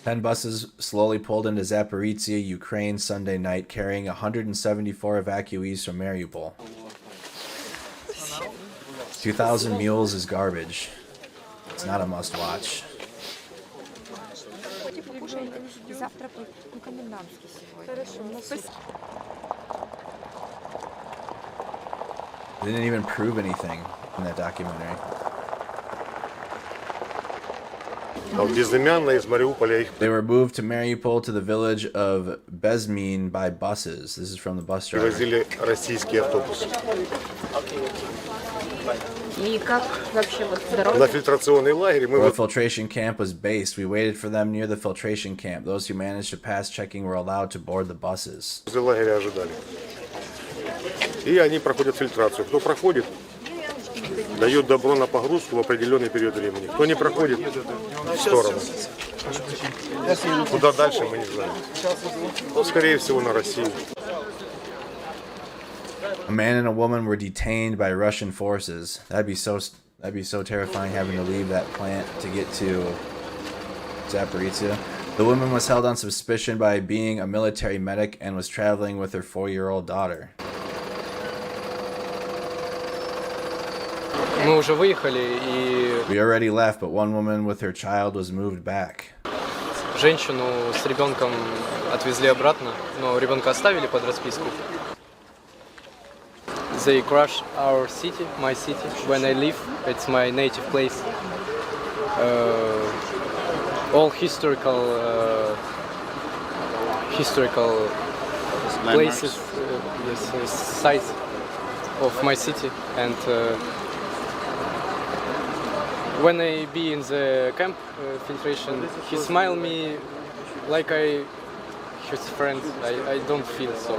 Ten buses slowly pulled into Zaporizhzhia, Ukraine, Sunday night, carrying 174 evacuees from Mariupol. 2,000 mules is garbage. It's not a must-watch. They didn't even prove anything in that documentary. А в Безымянное из Мариуполя их They were moved to Mariupol to the village of Bezmin by buses. This is from the bus driver. привозили российские автобусы. И как вообще вот дорога? На фильтрационный лагерь мы Where the filtration camp was based, we waited for them near the filtration camp. Those who managed to pass checking were allowed to board the buses. возле лагеря ожидали. И они проходят фильтрацию. Кто проходит, дает добро на погрузку в определенный период времени. Кто не проходит, в сторону. Куда дальше, мы не знаем. Ну, скорее всего, на Россию. A man and a woman were detained by Russian forces. That'd be so terrifying having to leave that plant to get to Zaporizhia. The woman was held on suspicion by being a military medic and was traveling with her 4-year-old daughter. Мы уже выехали, и We already left, but one woman with her child was moved back. женщину с ребенком отвезли обратно, но ребенка оставили под расписку. They crushed our city, my city, when I live. It's my native place. All historical places, yes, sites of my city, and when I be in the camp filtration, he smile me like I his friend. I don't feel so.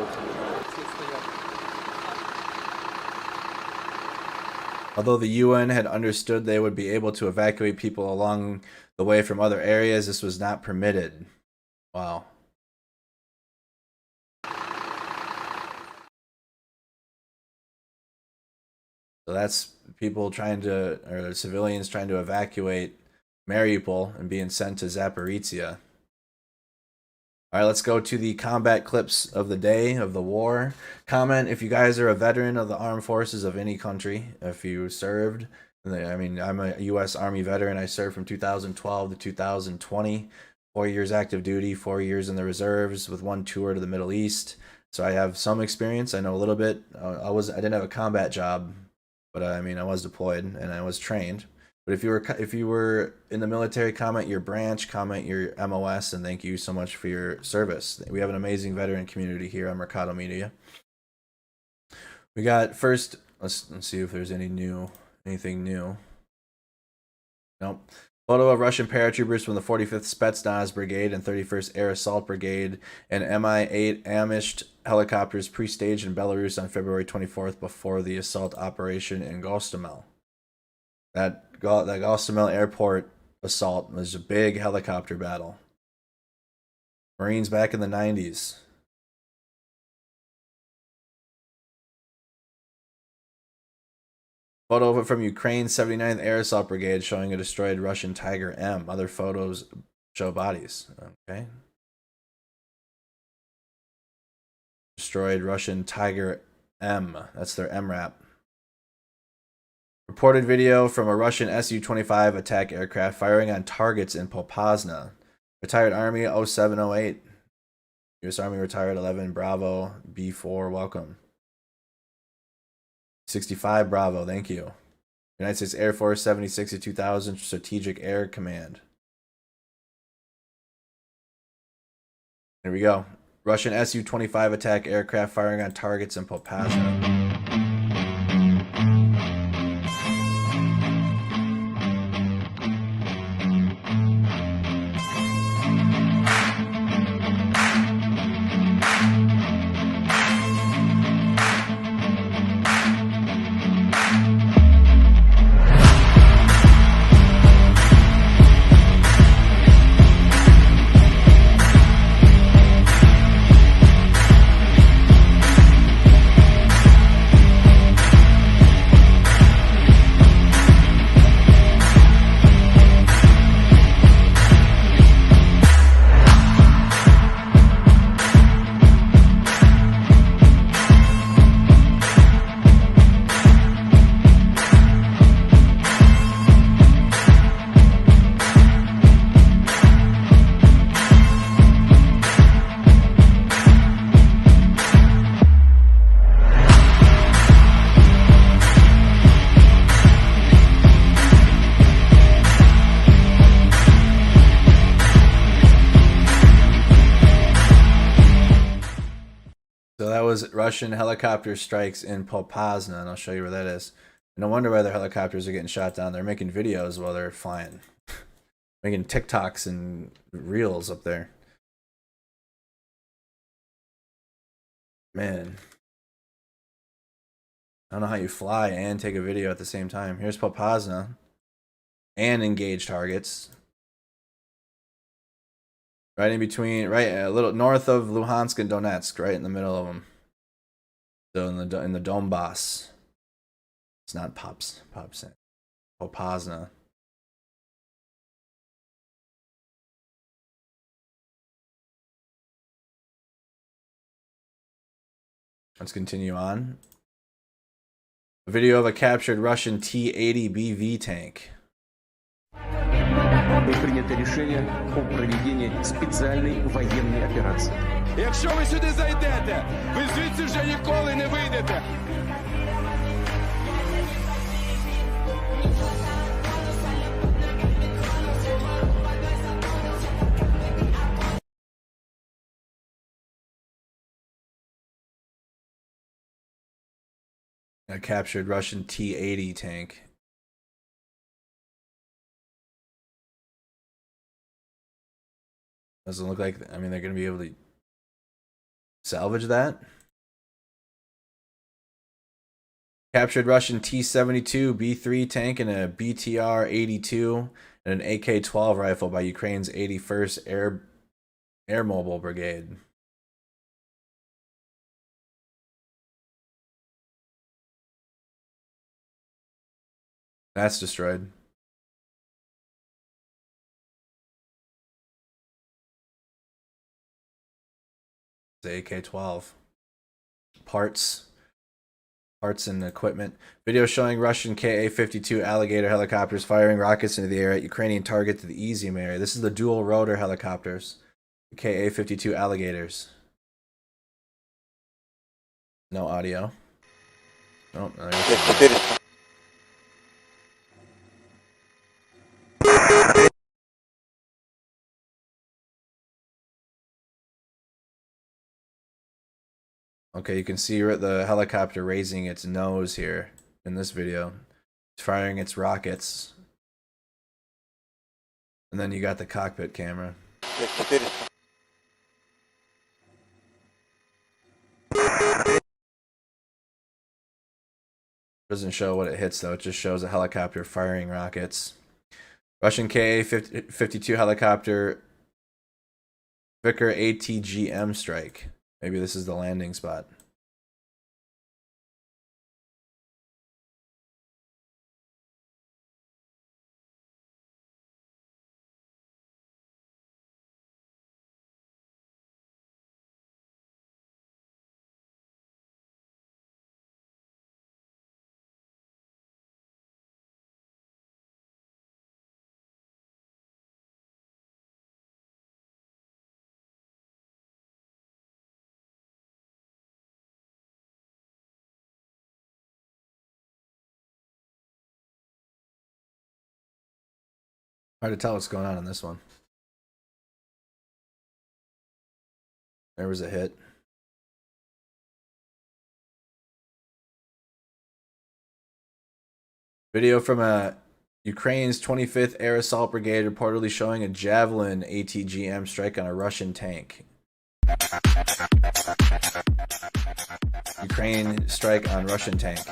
Although the UN had understood they would be able to evacuate people along the way from other areas, this was not permitted. Wow. So that's people trying to, or civilians trying to evacuate Mariupol and being sent to Zaporizhia. All right, let's go to the combat clips of the day of the war. Comment if you guys are a veteran of the armed forces of any country, if you served. I mean, I'm a U.S. Army veteran. I served from 2012 to 2020, 4 years active duty, 4 years in the reserves with 1 tour to the Middle East. So I have some experience. I know a little bit. I didn't have a combat job, but I mean, I was deployed and I was trained. But if you were in the military, comment your branch, comment your MOS, and thank you so much for your service. We have an amazing veteran community here on Mercado Media. We got first. Let's see if there's anything new. Nope. Photo of Russian paratroopers from the 45th Spetsnaz Brigade and 31st Air Assault Brigade and Mi-8 Amisht helicopters pre-staged in Belarus on February 24th before the assault operation in Gostomel. That Gostomel airport assault was a big helicopter battle. Marines back in the 90s. Photo from Ukraine's 79th Air Assault Brigade showing a destroyed Russian Tiger M. Other photos show bodies. Okay. Destroyed Russian Tiger M. That's their MRAP. Reported video from a Russian Su-25 attack aircraft firing on targets in Popasna. Retired Army 0708. U.S. Army retired 11 Bravo B4. Welcome. 65 Bravo. Thank you. United States Air Force 76 to 2000 Strategic Air Command. Here we go. Russian Su-25 attack aircraft firing on targets in Popasna. So that was Russian helicopter strikes in Popasna, and I'll show you where that is. No wonder why their helicopters are getting shot down. They're making videos while they're flying. Making TikToks and reels up there. Man. I don't know how you fly and take a video at the same time. Here's Popasna. And engage targets. Right in between, right a little north of Luhansk and Donetsk, right in the middle of them. So in the Donbass. It's not Popasna. Popasna. Let's continue on. A video of a captured Russian T-80 BV tank. Принято решение о проведении специальной военной операции. Якщо ви сюди зайдете, ви звідси вже ніколи не вийдете. A captured Russian T-80 tank. Doesn't look like, I mean, they're going to be able to salvage that. Captured Russian T-72 B3 tank and a BTR-82 and an AK-12 rifle by Ukraine's 81st Air Mobile Brigade. That's destroyed. The AK-12. Parts and equipment. Video showing Russian Ka-52 Alligator helicopters firing rockets into the air at Ukrainian target to the Izium area. This is the dual rotor helicopters. The Ka-52 Alligators. No audio. Oh, okay, you can see the helicopter raising its nose here in this video. It's firing its rockets. And then you got the cockpit camera. Doesn't show what it hits though, it just shows a helicopter firing rockets. Russian Ka-52 helicopter Vickers ATGM strike. Maybe this is the landing spot. Hard to tell what's going on in this one. There was a hit. Video from Ukraine's 25th Air Assault Brigade reportedly showing a Javelin ATGM strike on a Russian tank. Ukraine strike on Russian tank.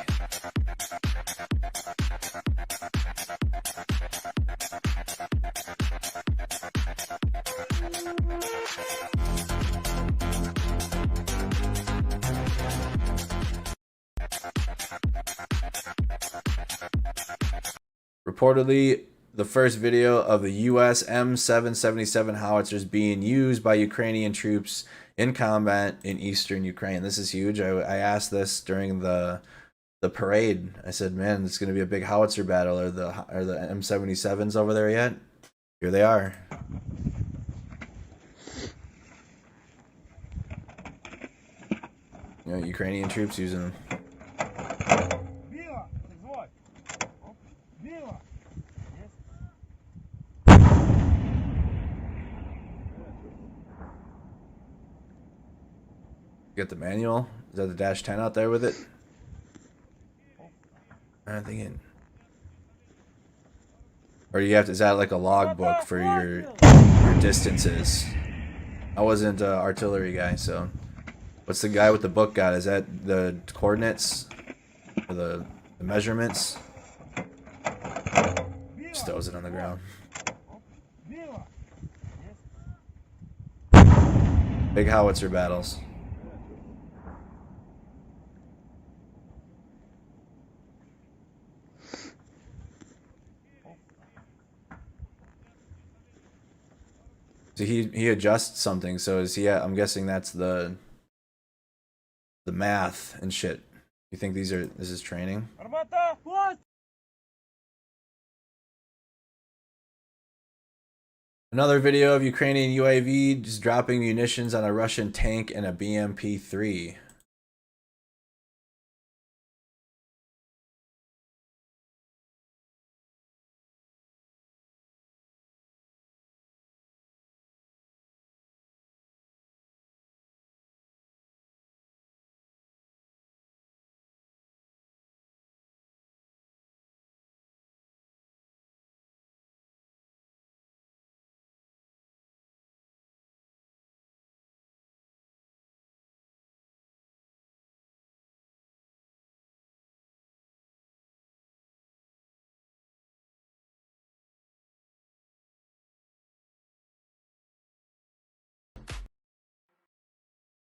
Reportedly, the first video of the U.S. M777 howitzers being used by Ukrainian troops in combat in eastern Ukraine. This is huge. I asked this during the parade. I said, "Man, it's going to be a big howitzer battle. Are the M77s over there yet?" Here they are. You know, Ukrainian troops using them. Get got the manual. Is that the dash 10 out there with it? I'm thinking. Or you have to, is that like a logbook for your distances? I wasn't an artillery guy, so. What's the guy with the book got? Is that the coordinates? Or the measurements? Just throws it on the ground. Big howitzer battles. So he adjusts something. So is he? I'm guessing that's the math and shit. You think this is training? Another video of Ukrainian UAV just dropping munitions on a Russian tank and a BMP-3.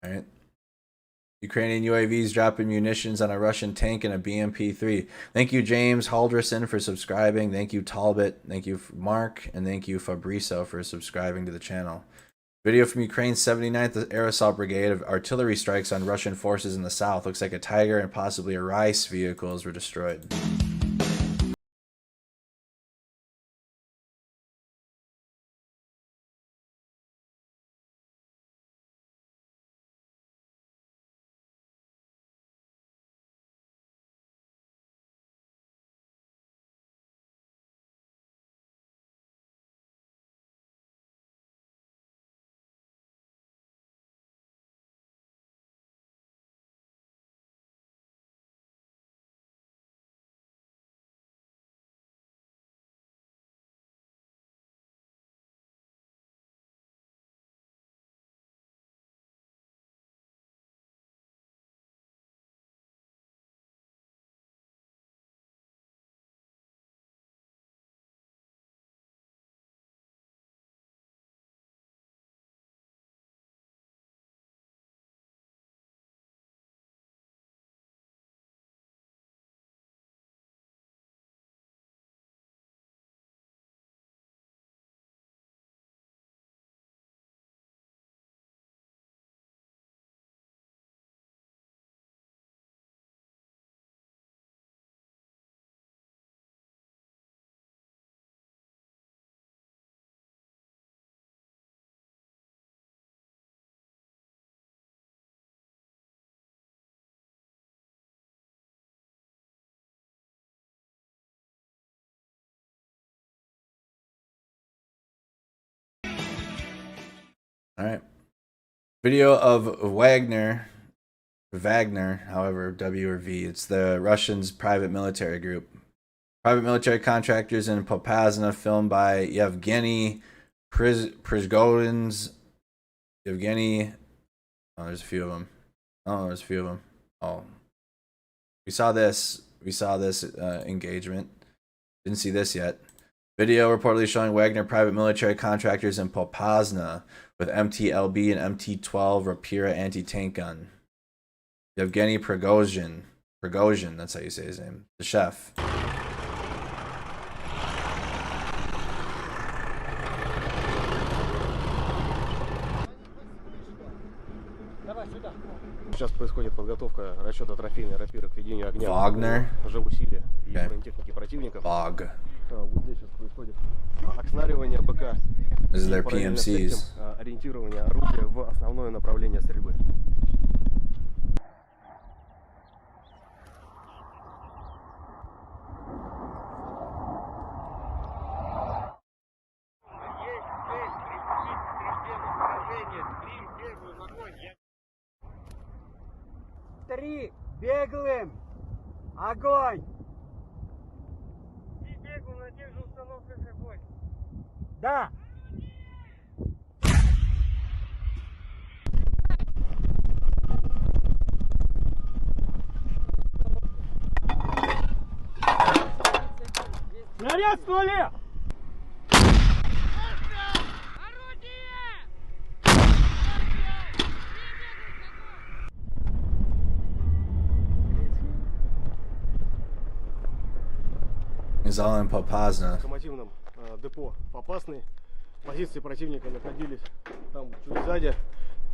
All right. Ukrainian UAVs dropping munitions on a Russian tank and a BMP-3. Thank you, James Halderson, for subscribing. Thank you, Talbot. Thank you, Mark. And thank you, Fabrizio, for subscribing to the channel. Video from Ukraine's 79th Air Assault Brigade of artillery strikes on Russian forces in the south. Looks like a Tiger and possibly a Rice vehicles were destroyed. All right. Video of Wagner, however, W or V. It's the Russians' private military group. Private military contractors in Popasna, filmed by Yevgeny Prigozhin's. Yevgeny. Oh, there's a few of them. Oh, there's a few of them. Oh, we saw this. We saw this engagement. Didn't see this yet. Video reportedly showing Wagner private military contractors in Popasna with MTLB and MT-12 Rapira anti-tank gun. Yevgeny Prigozhin. Prigozhin, that's how you say his name. The chef. Сейчас происходит подготовка расчета трофейной рапиры к ведению огня. Wagner. Уже усилия и бронетехники противника. Вот здесь сейчас происходит окснаривание БК. This is their PMCs. Ориентирование орудия в основное направление стрельбы. 3. Беглым. Огонь. Да. Снаряд в стволе! He's all in Popasna. В локомотивном депо Попасный. Позиции противника находились там чуть сзади.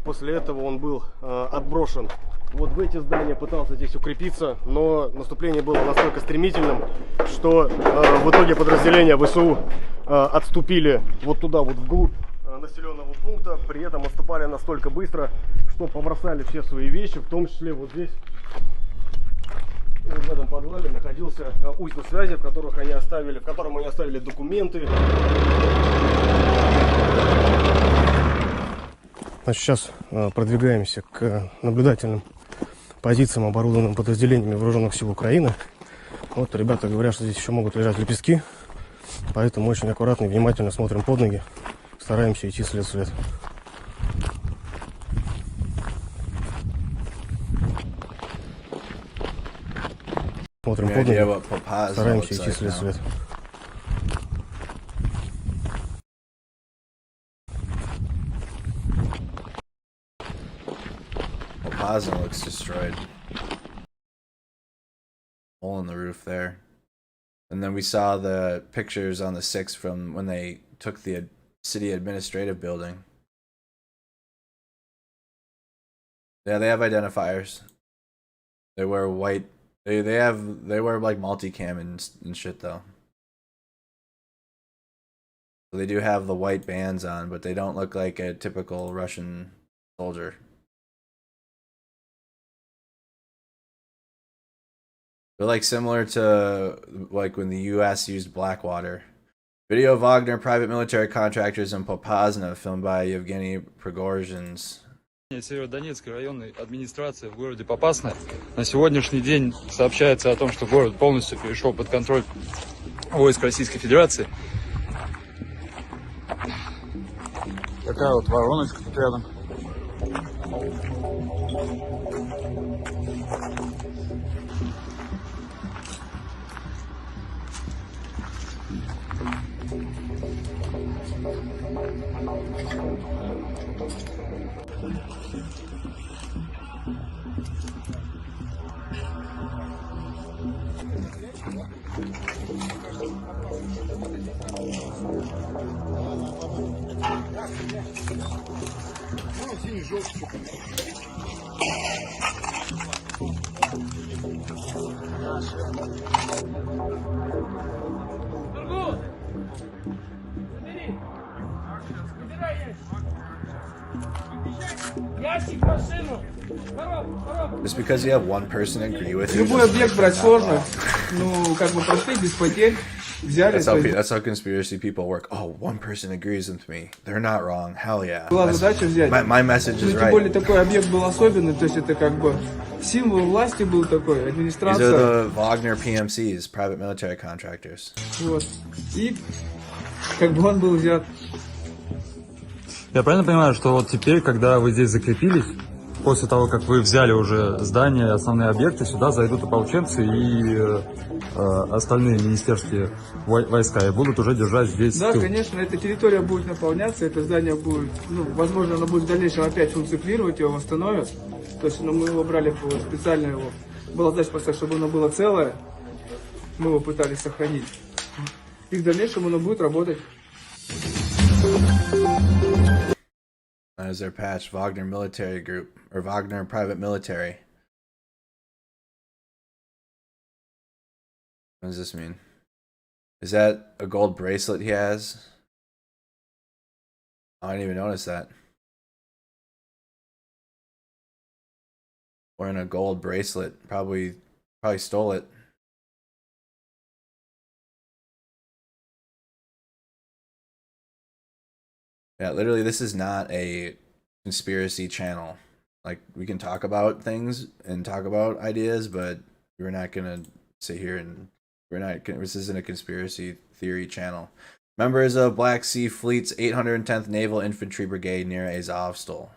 После этого он был отброшен вот в эти здания, пытался здесь укрепиться, но наступление было настолько стремительным, что в итоге подразделения ВСУ отступили вот туда, вот вглубь населенного пункта, при этом отступали настолько быстро, что побросали все свои вещи, в том числе вот здесь. В этом подвале находился узел связи, в котором они оставили документы. Значит, сейчас продвигаемся к наблюдательным позициям, оборудованным подразделениями вооруженных сил Украины. Вот ребята говорят, что здесь еще могут лежать лепестки, поэтому очень аккуратно и внимательно смотрим под ноги, стараемся идти след в след. Смотрим под ноги, стараемся идти след в след. Popasna looks destroyed. Hole in the roof there. And then we saw the pictures on the 6th from when they took the city administrative building. Yeah, they have identifiers. They wear white. They wear like multicam and shit though. So they do have the white bands on, but they don't look like a typical Russian soldier. They're like similar to like when the US used Blackwater. Video of Wagner private military contractors in Popasna, filmed by Yevgeny Prigozhin's. Северодонецкой районной администрации в городе Попасная. На сегодняшний день сообщается о том, что город полностью перешел под контроль войск Российской Федерации. Такая вот вороночка тут рядом. Just because you have one person agree with you. Любой объект брать сложно. Ну, как бы прошли без потерь. Взяли. That's how conspiracy people work. Oh, one person agrees with me. They're not wrong. Hell yeah. Была задача взять. My message is right. Тем более такой объект был особенный, то есть это как бы символ власти был такой, администрация. These are the Wagner PMCs, private military contractors. Вот. И как бы он был взят. Я правильно понимаю, что вот теперь, когда вы здесь закрепились, после того, как вы взяли уже здания, основные объекты, сюда зайдут ополченцы и остальные министерские войска и будут уже держать здесь. Да, конечно, эта территория будет наполняться, это здание будет, ну, возможно, оно будет в дальнейшем опять функционировать, его восстановят. То есть, ну, мы его брали специально, его была задача просто, чтобы оно было целое, мы его пытались сохранить. И в дальнейшем оно будет работать. As their patch, Wagner Military Group, or Wagner Private Military. What does this mean? Is that a gold bracelet he has? Oh, I didn't even notice that. Wearing a gold bracelet. Probably stole it. Yeah, literally, this is not a conspiracy channel. Like, we can talk about things and talk about ideas, but we're not gonna sit here and this isn't a conspiracy theory channel. Members of Black Sea Fleet's 810th Naval Infantry Brigade near Azovstal.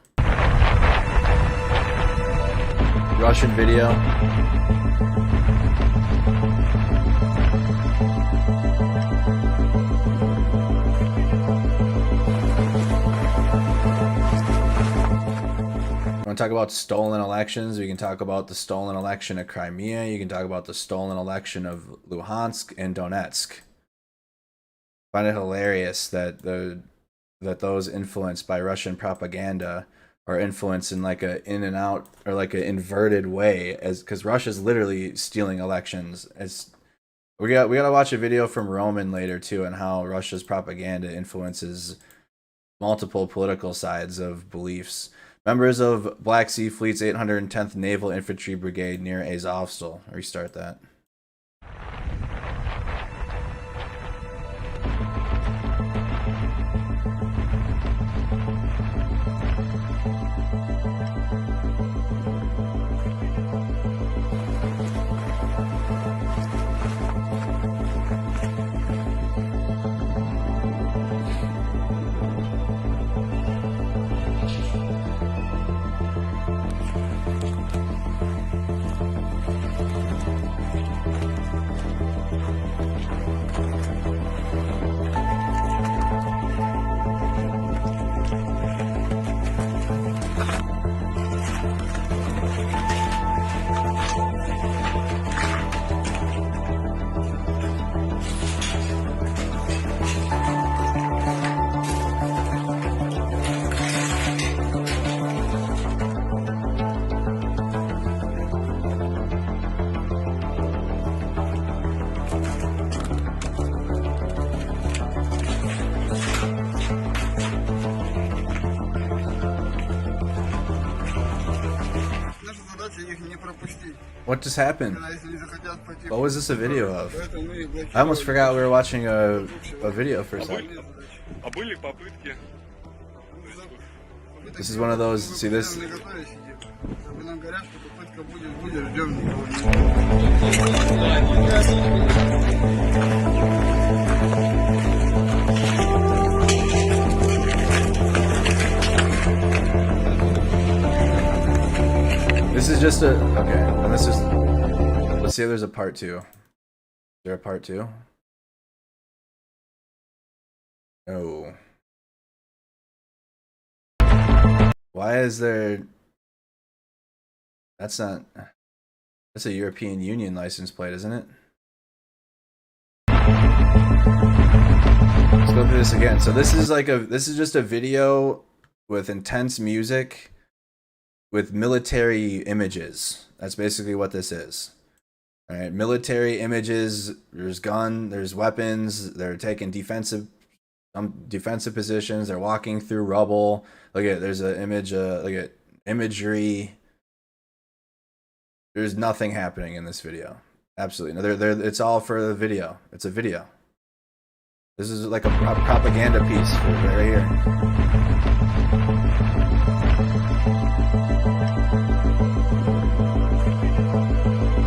Russian video. Want to talk about stolen elections? We can talk about the stolen election of Crimea. You can talk about the stolen election of Luhansk and Donetsk. I find it hilarious that those influenced by Russian propaganda are influenced in like a in and out or like an inverted way, as because Russia's literally stealing elections. As we gotta watch a video from Roman later too, on how Russia's propaganda influences multiple political sides of beliefs. Members of Black Sea Fleet's 810th Naval Infantry Brigade near Azovstal. Restart that. What just happened? What was this a video of? I almost forgot we were watching a video for a second. This is one of those, see this? This is just a, okay, and this is, let's see if there's a part 2. Is there a part 2? No. Why is there, that's not, that's a European Union license plate, isn't it? Let's go through this again. So this is like this is just a video with intense music with military images. That's basically what this is. All right, military images, there's there's weapons, they're taking defensive positions, they're walking through rubble. Look at, there's an image, look at imagery. There's nothing happening in this video. Absolutely. No, it's all for the video. It's a video. This is like a propaganda piece right here.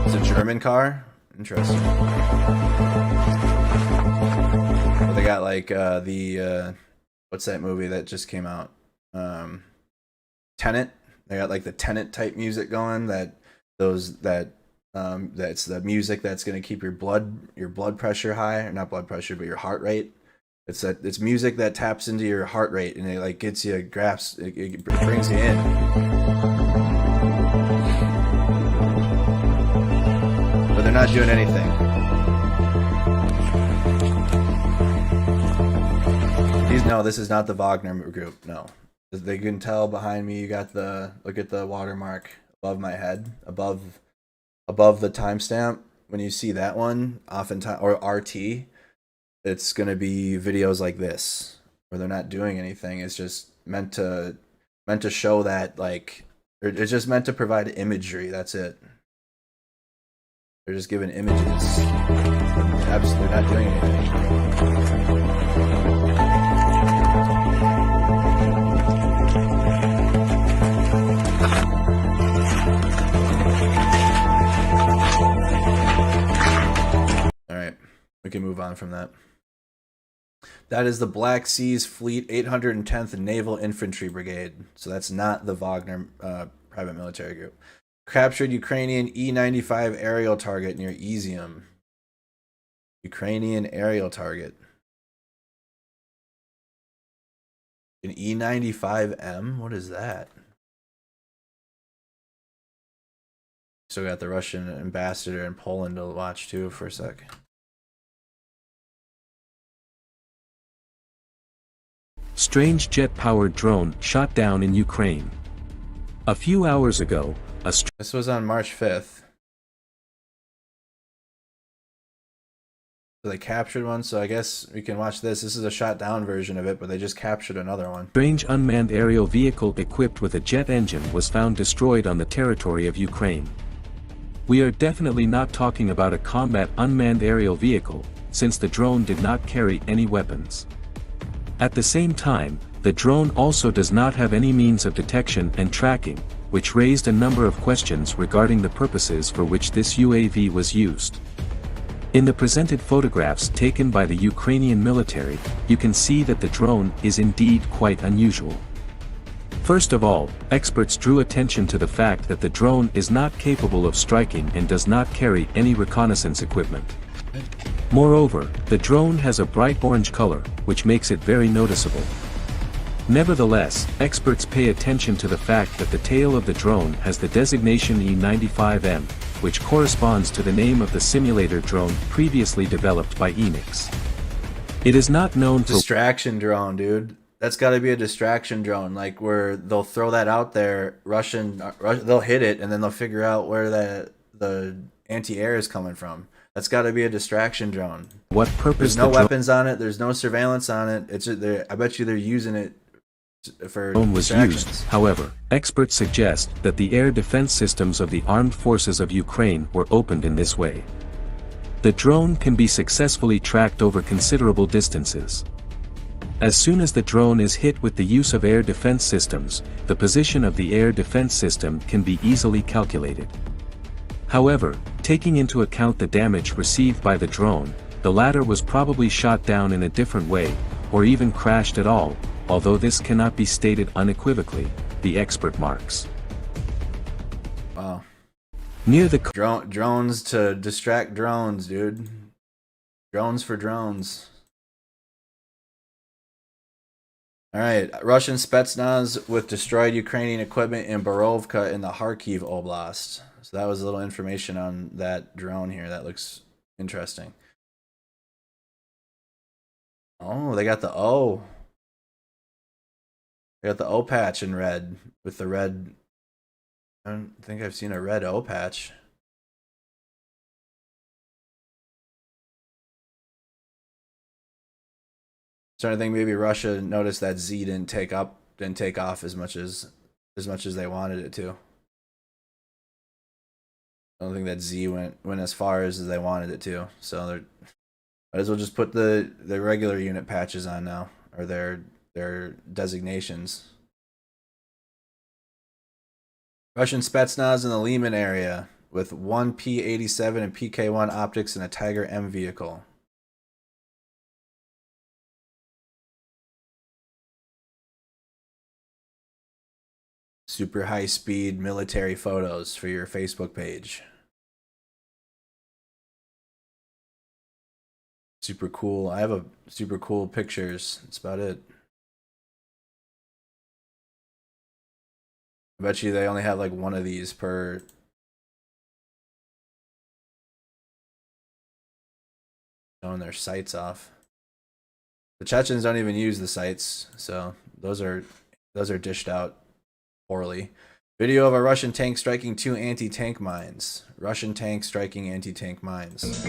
It's a German car? Interesting. But they got like what's that movie that just came out? Tenet. They got like the Tenet type music going, that's the music that's going to keep your blood pressure high, or not blood pressure, but your heart rate. It's music that taps into your heart rate, and it like gets you it brings you in. But they're not doing anything. No, this is not the Wagner group. No, they can tell behind me. You got look at the watermark above my head, above the timestamp. When you see that one, oftentimes, or RT, it's gonna be videos like this where they're not doing anything. It's just meant to show that, like, it's just meant to provide imagery. That's it. They're just giving images. Absolutely not doing anything. We can move on from that. That is the Black Seas Fleet 810th Naval Infantry Brigade. So that's not the Wagner private military group. Captured Ukrainian E-95 aerial target near Izium. Ukrainian aerial target. An E-95M? What is that? Still got the Russian ambassador in Poland to watch too for a sec. Strange jet-powered drone shot down in Ukraine. A few hours ago, this was on March 5th. So they captured one, so I guess we can watch this. This is a shot down version of it, but they just captured another one. Strange unmanned aerial vehicle equipped with a jet engine was found destroyed on the territory of Ukraine. We are definitely not talking about a combat unmanned aerial vehicle, since the drone did not carry any weapons. At the same time, the drone also does not have any means of detection and tracking, which raised a number of questions regarding the purposes for which this UAV was used. In the presented photographs taken by the Ukrainian military, you can see that the drone is indeed quite unusual. First of all, experts drew attention to the fact that the drone is not capable of striking and does not carry any reconnaissance equipment. Moreover, the drone has a bright orange color, which makes it very noticeable. Nevertheless, experts pay attention to the fact that the tail of the drone has the designation E-95M, which corresponds to the name of the simulator drone previously developed by Enix. It is not known for— Distraction drone, dude. That's got to be a distraction drone, like where they'll throw that out there, they'll hit it, and then they'll figure out where the anti-air is coming from. That's got to be a distraction drone. What purpose? There's no weapons on it. There's no surveillance on it. It's I bet you they're using it for drone was used. However, experts suggest that the air defense systems of the armed forces of Ukraine were opened in this way. The drone can be successfully tracked over considerable distances. As soon as the drone is hit with the use of air defense systems, the position of the air defense system can be easily calculated. However, taking into account the damage received by the drone, the latter was probably shot down in a different way, or even crashed at all, although this cannot be stated unequivocally, the expert marks. Wow. Near the drones to distract drones, dude. Drones for drones. Alright, Russian Spetsnaz with destroyed Ukrainian equipment in Bilohorivka in the Kharkiv Oblast. So that was a little information on that drone here. That looks interesting. Oh, they got the O. They got the O patch in red with the red. I don't think I've seen a red O patch. Starting to think maybe Russia noticed that Z didn't take off as much as they wanted it to. I don't think that Z went as far as they wanted it to. So they might as well just put the regular unit patches on now, or their designations. Russian Spetsnaz in the Lyman area with one P-87 and PK-1 optics in a Tiger M vehicle. Super high-speed military photos for your Facebook page. Super cool. I have a super cool pictures. That's about it. I bet you they only have like one of these per. Showing their sights off. The Chechens don't even use the sights, so those are dished out poorly. Video of a Russian tank striking two anti-tank mines. Russian tank striking anti-tank mines.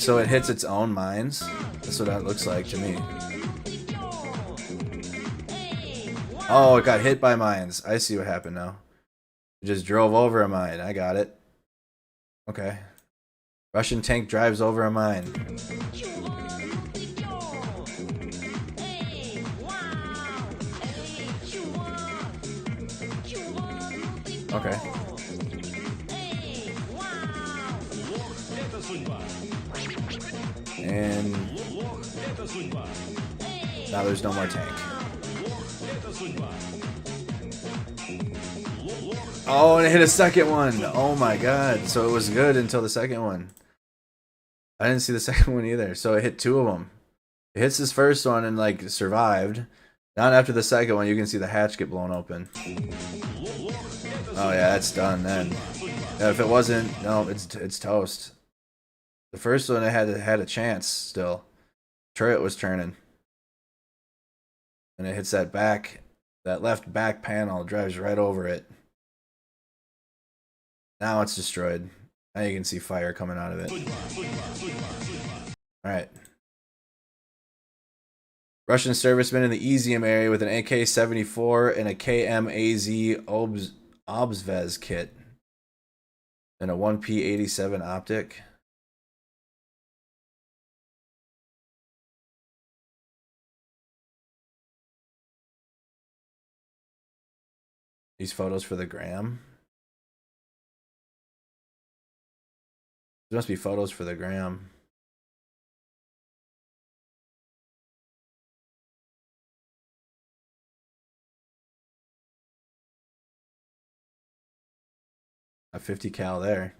So it hits its own mines? That's what that looks like to me. Oh, it got hit by mines. I see what happened now. It just drove over a mine. I got it. Okay. Russian tank drives over a mine. Okay. And now there's no more tank. Oh, and it hit a second one. Oh my god. So it was good until the second one. I didn't see the second one either. So it hit two of them. It hits this first one and like survived. Not after the second one, you can see the hatch get blown open. Oh yeah, that's done then. Yeah, if it wasn't, no, it's toast. The first one it had a chance still. Turret was turning. And it hits that left back panel, drives right over it. Now it's destroyed. Now you can see fire coming out of it. Alright. Russian servicemen in the Izium area with an AK-74 and a KMAZ Obzvez kit. And a 1P87 optic. These photos for the gram. There must be photos for the gram. A 50 cal there.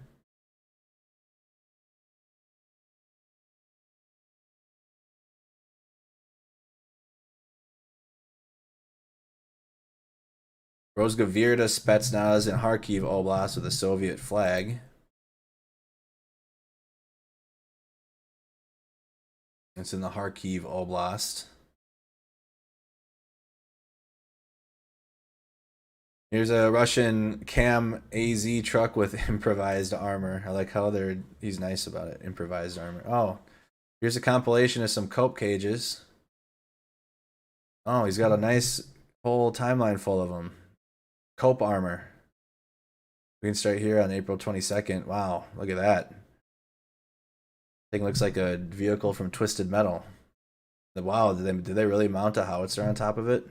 Rozgavirda Spetsnaz in Kharkiv Oblast with a Soviet flag. It's in the Kharkiv Oblast. Here's a Russian Cam AZ truck with improvised armor. I like how he's nice about it. Improvised armor. Oh, here's a compilation of some cope cages. Oh, he's got a nice whole timeline full of them. Cope armor. We can start here on April 22nd. Wow, look at that. Thing looks like a vehicle from Twisted Metal. Wow, did they really mount a howitzer on top of it?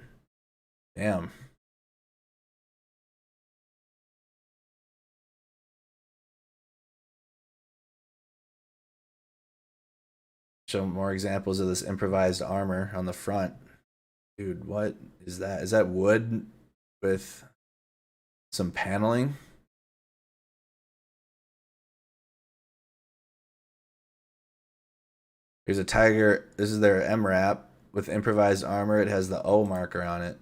Damn. Show more examples of this improvised armor on the front. Dude, what is that? Is that wood with some paneling? Here's a Tiger. This is their MRAP with improvised armor. It has the O marker on it.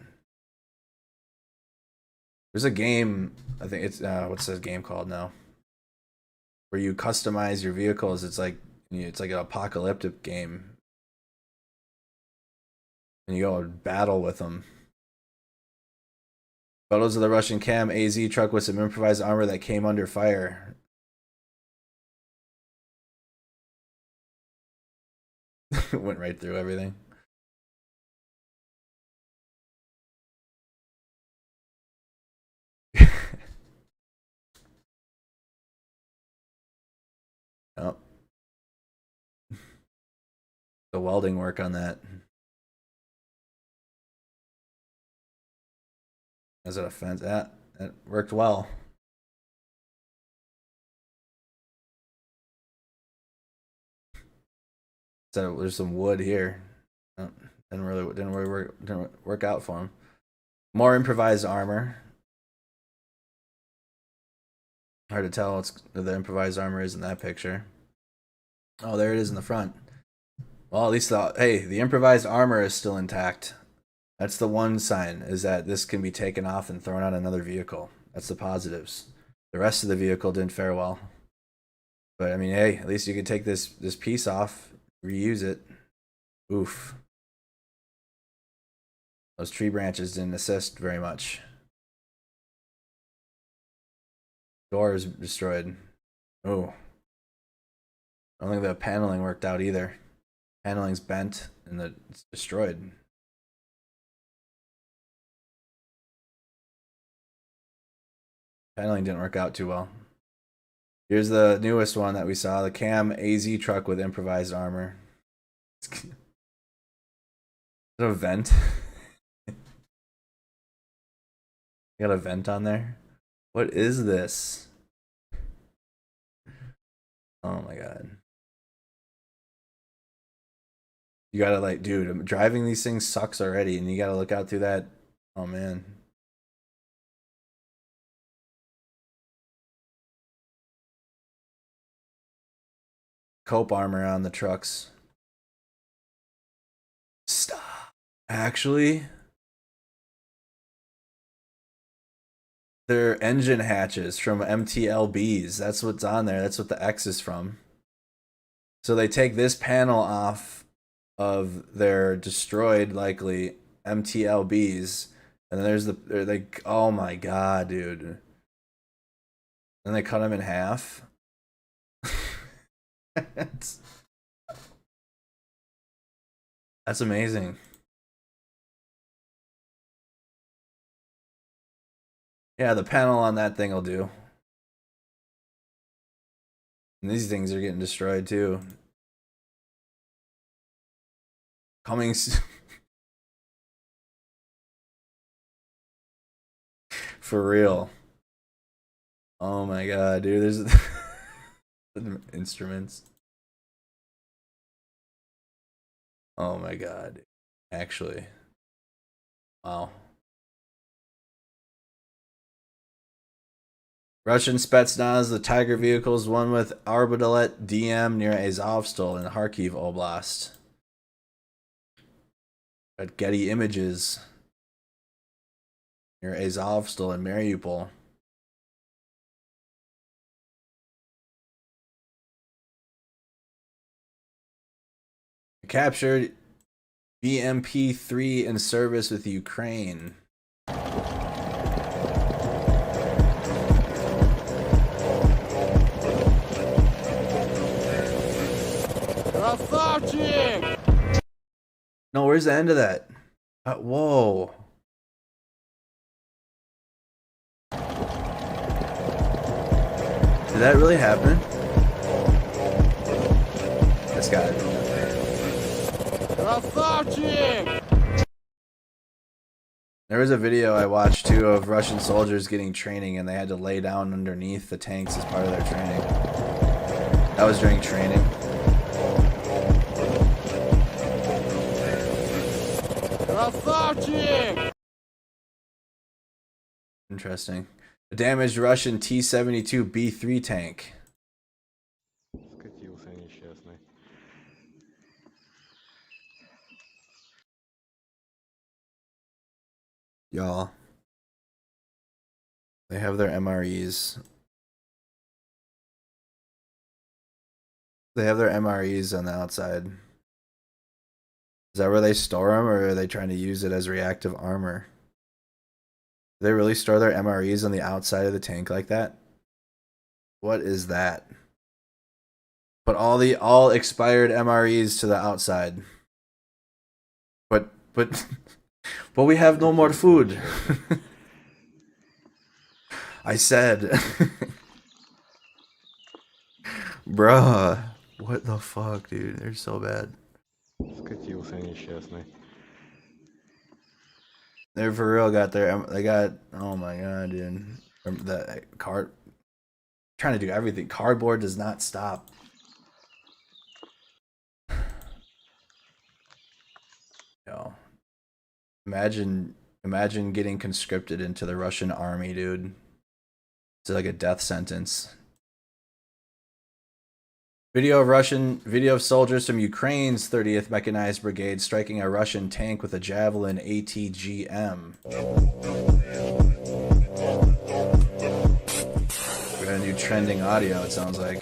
There's a game, I think it's, what's this game called now? Where you customize your vehicles. It's like an apocalyptic game. And you go and battle with them. Photos of the Russian Cam AZ truck with some improvised armor that came under fire. Went right through everything. Oh. The welding work on that. As an offense, that worked well. So there's some wood here. Oh, didn't work out for him. More improvised armor. Hard to tell what the improvised armor is in that picture. Oh, there it is in the front. Well, at least the improvised armor is still intact. That's the one sign, is that this can be taken off and thrown on another vehicle. That's the positives. The rest of the vehicle didn't fare well. But I mean, hey, at least you could take this piece off, reuse it. Oof. Those tree branches didn't assist very much. Door is destroyed. Oh. I don't think the paneling worked out either. Paneling's bent and it's destroyed. Paneling didn't work out too well. Here's the newest one that we saw, the Cam AZ truck with improvised armor. Is it a vent? You got a vent on there? What is this? Oh my god. You gotta like, dude, driving these things sucks already, and you gotta look out through that. Oh man. Cope armor on the trucks. Stop. Actually, they're engine hatches from MTLBs. That's what's on there. That's what the X is from. So they take this panel off of their destroyed, likely, MTLBs. And then there's they're like, oh my god, dude. And they cut them in half. That's amazing. Yeah, the panel on that thing will do. And these things are getting destroyed too. Coming for real. Oh my god, dude, there's instruments. Oh my god. Actually. Wow. Russian Spetsnaz, the Tiger vehicles, one with Arbadelet DM near Azovstal in Kharkiv Oblast. At Getty Images near Azovstal in Mariupol. Captured BMP-3 in service with Ukraine. No, where's the end of that? Whoa. Did that really happen? That's got it. There was a video I watched too of Russian soldiers getting training and they had to lay down underneath the tanks as part of their training. That was during training. Interesting. The damaged Russian T-72 B3 tank. Y'all. They have their MREs. They have their MREs on the outside. Is that where they store them, or are they trying to use it as reactive armor? Do they really store their MREs on the outside of the tank like that? What is that? Put all expired MREs to the outside. But we have no more food. I said. Bruh. What the fuck, dude? They're so bad. They for real got they got, oh my god, dude. The trying to do everything. Cardboard does not stop. Yo. Imagine getting conscripted into the Russian army, dude. It's like a death sentence. Video of soldiers from Ukraine's 30th Mechanized Brigade striking a Russian tank with a Javelin ATGM. We got a new trending audio, it sounds like.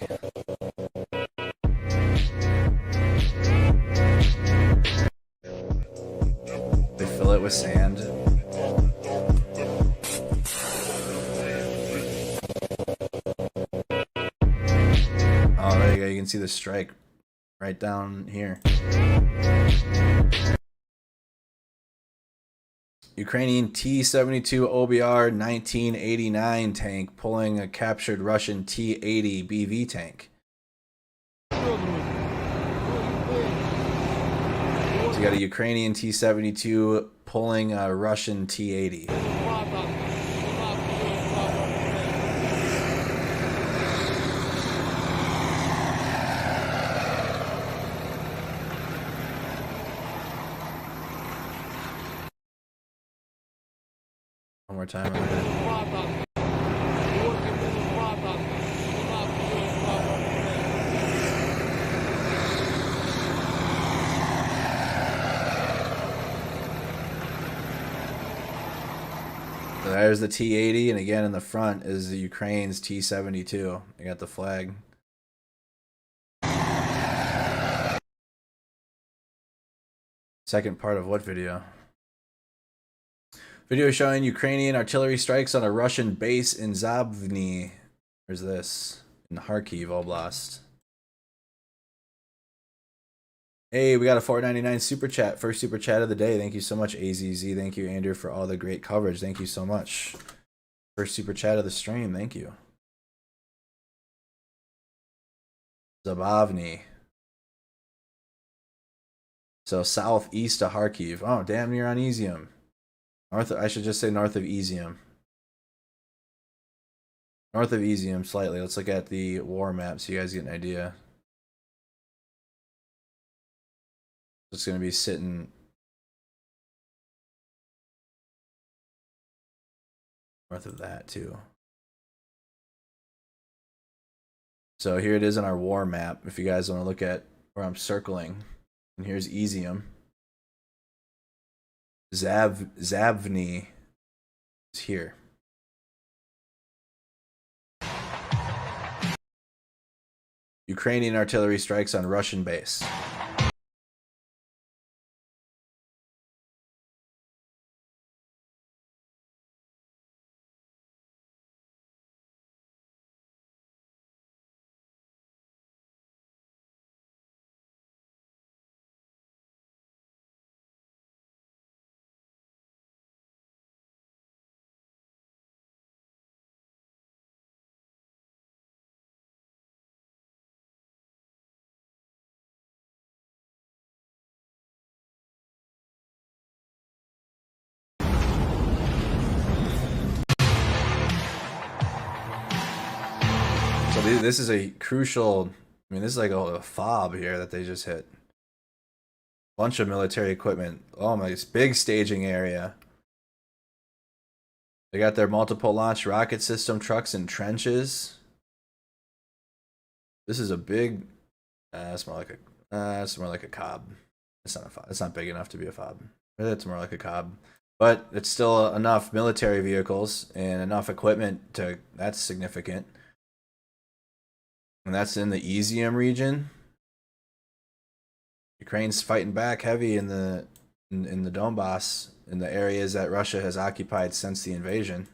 They fill it with sand. Oh, there you go. You can see the strike right down here. Ukrainian T-72 OBR 1989 tank pulling a captured Russian T-80 BV tank. So you got a Ukrainian T-72 pulling a Russian T-80. One more time. So there's the T-80, and again in the front is the Ukraine's T-72. They got the flag. Second part of what video? Video showing Ukrainian artillery strikes on a Russian base in Zabvny. Where's this? In Kharkiv Oblast. Hey, we got a $4.99 super chat. First super chat of the day. Thank you so much, AZZ. Thank you, Andrew, for all the great coverage. Thank you so much. First super chat of the stream. Thank you. Zabavny. So southeast of Kharkiv. Oh, damn near on Izium. North of, I should just say north of Izium. North of Izium slightly. Let's look at the war map so you guys get an idea. It's going to be sitting north of that too. So here it is on our war map. If you guys want to look at where I'm circling, and here's Izium. Zabvny is here. Ukrainian artillery strikes on Russian base. This is a crucial, I mean, this is like a fob here that they just hit. Bunch of military equipment. Oh my, this big staging area. They got their multiple launch rocket system trucks and trenches. This is a big, it's more like a cob. It's not a fob. It's not big enough to be a fob. It's more like a cob. But it's still enough military vehicles and enough equipment to, that's significant. And that's in the Izium region. Ukraine's fighting back heavy in the Donbass, in the areas that Russia has occupied since the invasion.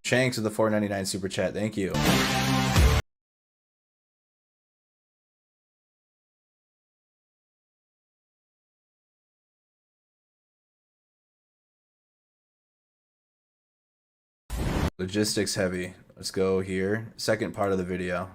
Shanks with the $4.99 super chat. Thank you. Logistics heavy. Let's go here. Second part of the video.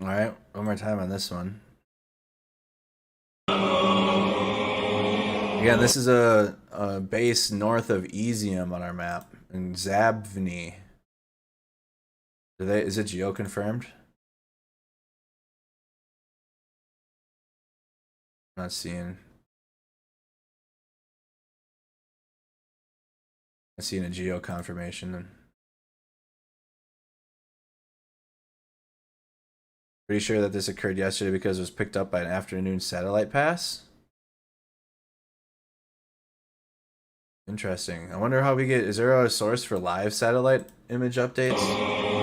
All right, one more time on this one. Again, this is a base north of Izium on our map in Zabvny. Is it geo confirmed? Not seeing. Not seeing a geo confirmation then. Pretty sure that this occurred yesterday because it was picked up by an afternoon satellite pass. Interesting. I wonder how we get. Is there a source for live satellite image updates?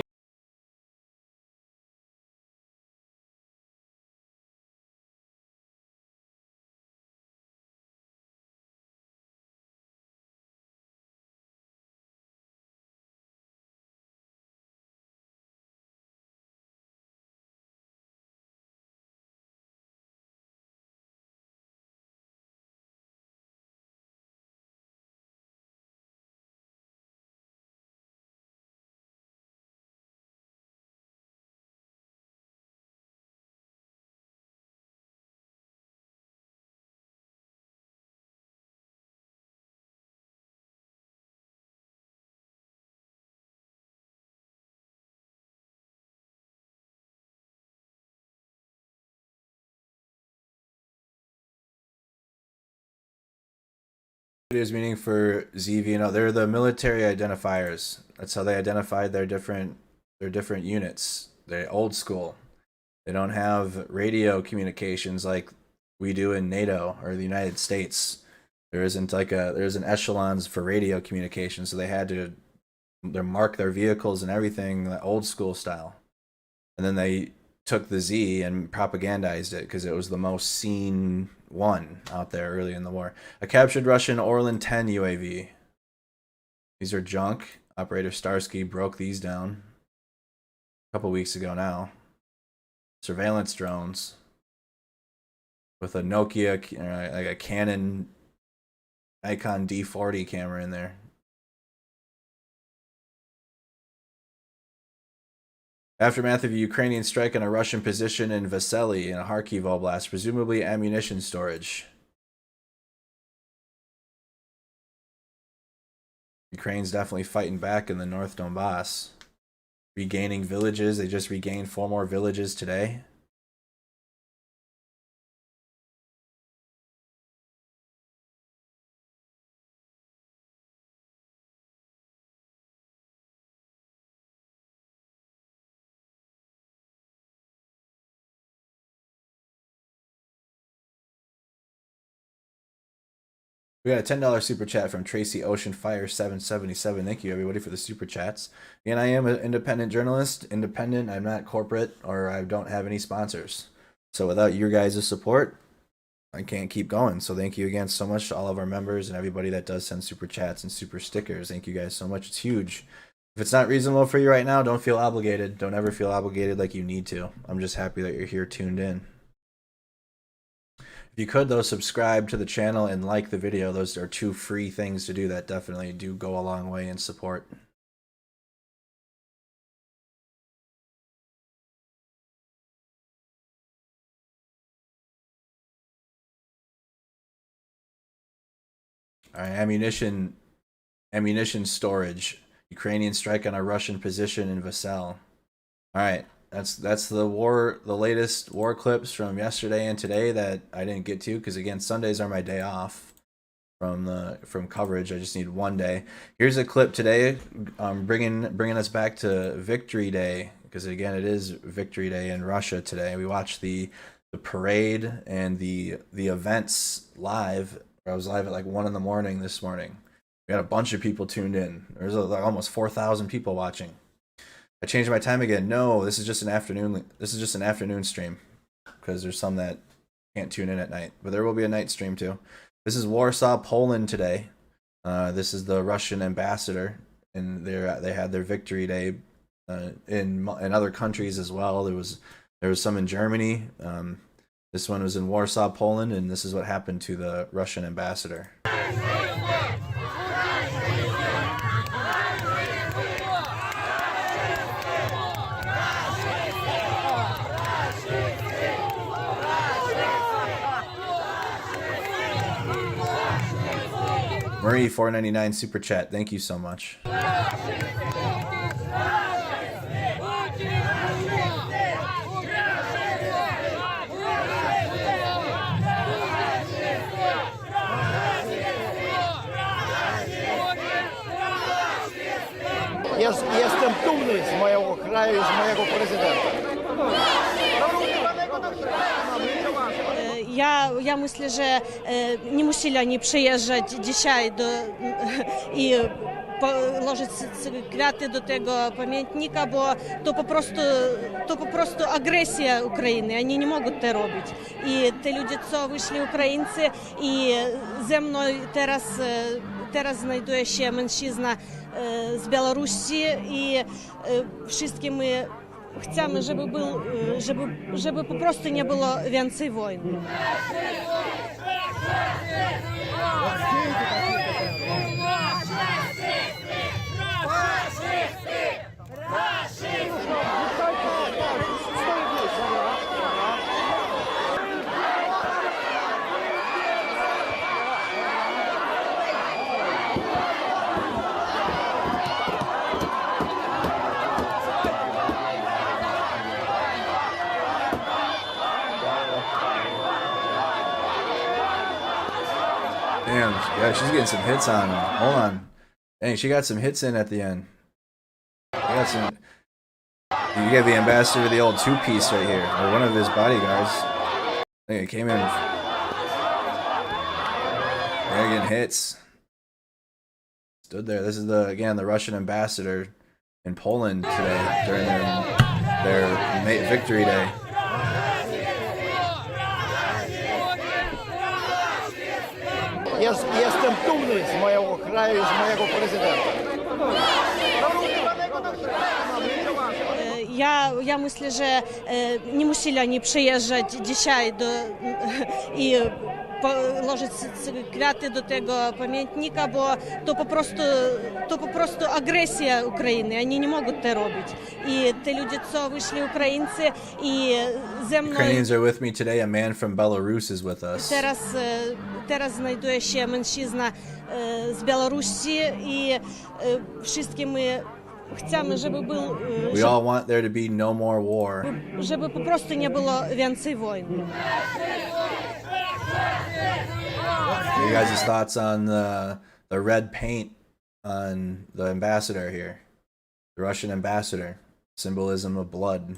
Videos meaning for ZVNO. They're the military identifiers. That's how they identified their different units. They're old school. They don't have radio communications like we do in NATO or the United States. There isn't like there's an echelons for radio communication, so they had to mark their vehicles and everything the old school style. And then they took the Z and propagandized it because it was the most seen one out there early in the war. A captured Russian Orlan 10 UAV. These are junk. Operator Starsky broke these down a couple weeks ago now. Surveillance drones with a Nokia, like a Canon Nikon D40 camera in there. Aftermath of a Ukrainian strike on a Russian position in Vasily in a Kharkiv Oblast, presumably ammunition storage. Ukraine's definitely fighting back in the North Donbass. Regaining villages. They just regained 4 more villages today. We got a $10 super chat from Tracy Ocean Fire 777. Thank you everybody for the super chats. And I am an independent journalist. Independent. I'm not corporate or I don't have any sponsors. So without your guys' support, I can't keep going. So thank you again so much to all of our members and everybody that does send super chats and super stickers. Thank you guys so much. It's huge. If it's not reasonable for you right now, don't feel obligated. Don't ever feel obligated like you need to. I'm just happy that you're here tuned in. If you could, though, subscribe to the channel and like the video. Those are 2 free things to do that definitely do go a long way in support. All right, ammunition storage. Ukrainian strike on a Russian position in Vasily. All right. That's the latest war clips from yesterday and today that I didn't get to because again Sundays are my day off from coverage. I just need one day. Here's a clip today, bringing us back to Victory Day because again it is Victory Day in Russia today. We watched the parade and the events live. I was live at like 1 in the morning this morning. We got a bunch of people tuned in. There's like almost 4,000 people watching. I changed my time again. No, this is just an afternoon. This is just an afternoon stream because there's some that can't tune in at night, but there will be a night stream too. This is Warsaw, Poland today. This is the Russian ambassador, and they had their Victory Day in other countries as well. There was some in Germany. This one was in Warsaw, Poland, and this is what happened to the Russian ambassador. Marie 499 super chat. Thank you so much. Jestem dumny z mojego kraju i z mojego prezydenta. Ja myślę, że nie musieli oni przyjeżdżać dzisiaj i położyć kwiaty do tego pamiętnika, bo to po prostu agresja Ukrainy. Oni nie mogą to robić. I te ludzie, co wyszli Ukraińcy i ze mną teraz znajduje się mężczyzna z Białorusi i wszystkie my chcemy, żeby po prostu nie było więcej wojen. Damn, yeah, she's getting some hits on him. Hold on. Dang, she got some hits in at the end. You gave the ambassador the old two-piece right here, or one of his bodyguards. I think it came in. They're getting hits. Stood there. This is the Russian ambassador in Poland today during their victory day. Jestem dumny z mojego kraju i z mojego prezydenta. Ja myślę, że nie musieli oni przyjeżdżać dzisiaj i położyć kwiaty do tego pamiętnika, bo to po prostu agresja Ukrainy. Oni nie mogą to robić. I te ludzie, co wyszli Ukraińcy i ze mną... Ukrainians are with me today. A man from Belarus is with us. Teraz znajduje się mężczyzna z Białorusi i wszystkie my chcemy, żeby był... We all want there to be no more war. Żeby po prostu nie było więcej wojen. You guys' thoughts on the red paint on the ambassador here, the Russian ambassador, symbolism of blood.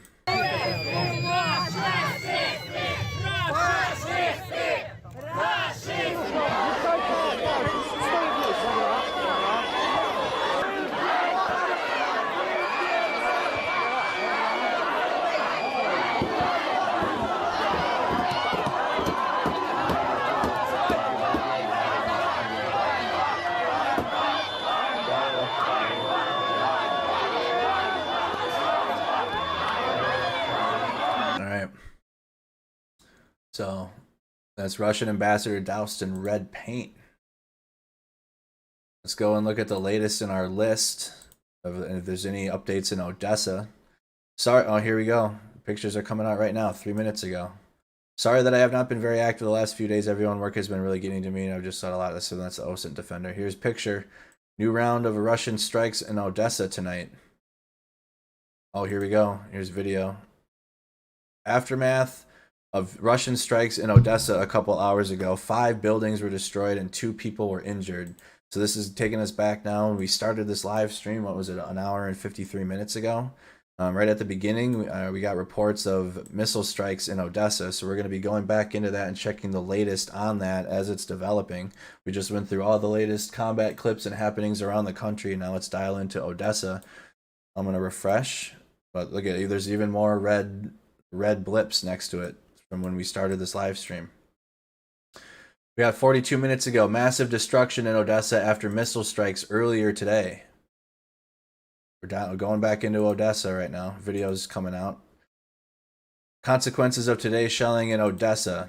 So that's Russian ambassador doused in red paint. Let's go and look at the latest in our list of if there's any updates in Odessa. Sorry, oh, here we go. Pictures are coming out right now, 3 minutes ago. Sorry that I have not been very active the last few days. Everyone work has been really getting to me, and I've just thought a lot of this. So that's the OSINT defender. Here's picture. New round of Russian strikes in Odessa tonight. Oh, here we go. Here's video. Aftermath of Russian strikes in Odessa a couple hours ago. 5 buildings were destroyed and 2 people were injured. So this is taking us back now. We started this live stream, what was it, an hour and 53 minutes ago? Right at the beginning, we got reports of missile strikes in Odessa. So we're going to be going back into that and checking the latest on that as it's developing. We just went through all the latest combat clips and happenings around the country. Now let's dial into Odessa. I'm going to refresh. But look at it, there's even more red blips next to it from when we started this live stream. We got 42 minutes ago, massive destruction in Odessa after missile strikes earlier today. We're going back into Odessa right now. Videos coming out. Consequences of today's shelling in Odessa.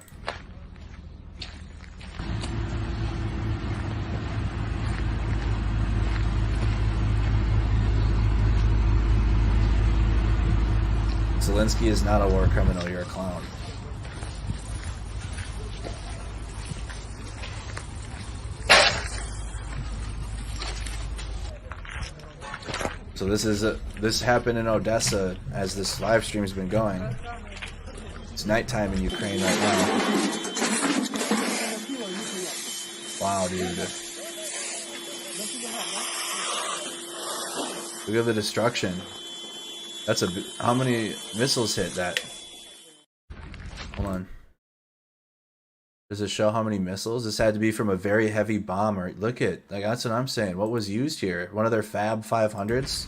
Zelensky is not a war criminal, you're a clown. So this happened in Odessa as this live stream's been going. It's nighttime in Ukraine right now. Wow, dude. Look at the destruction. That's how many missiles hit that? Hold on. Does it show how many missiles? This had to be from a very heavy bomber. Look at, like, that's what I'm saying. What was used here? One of their Fab 500s?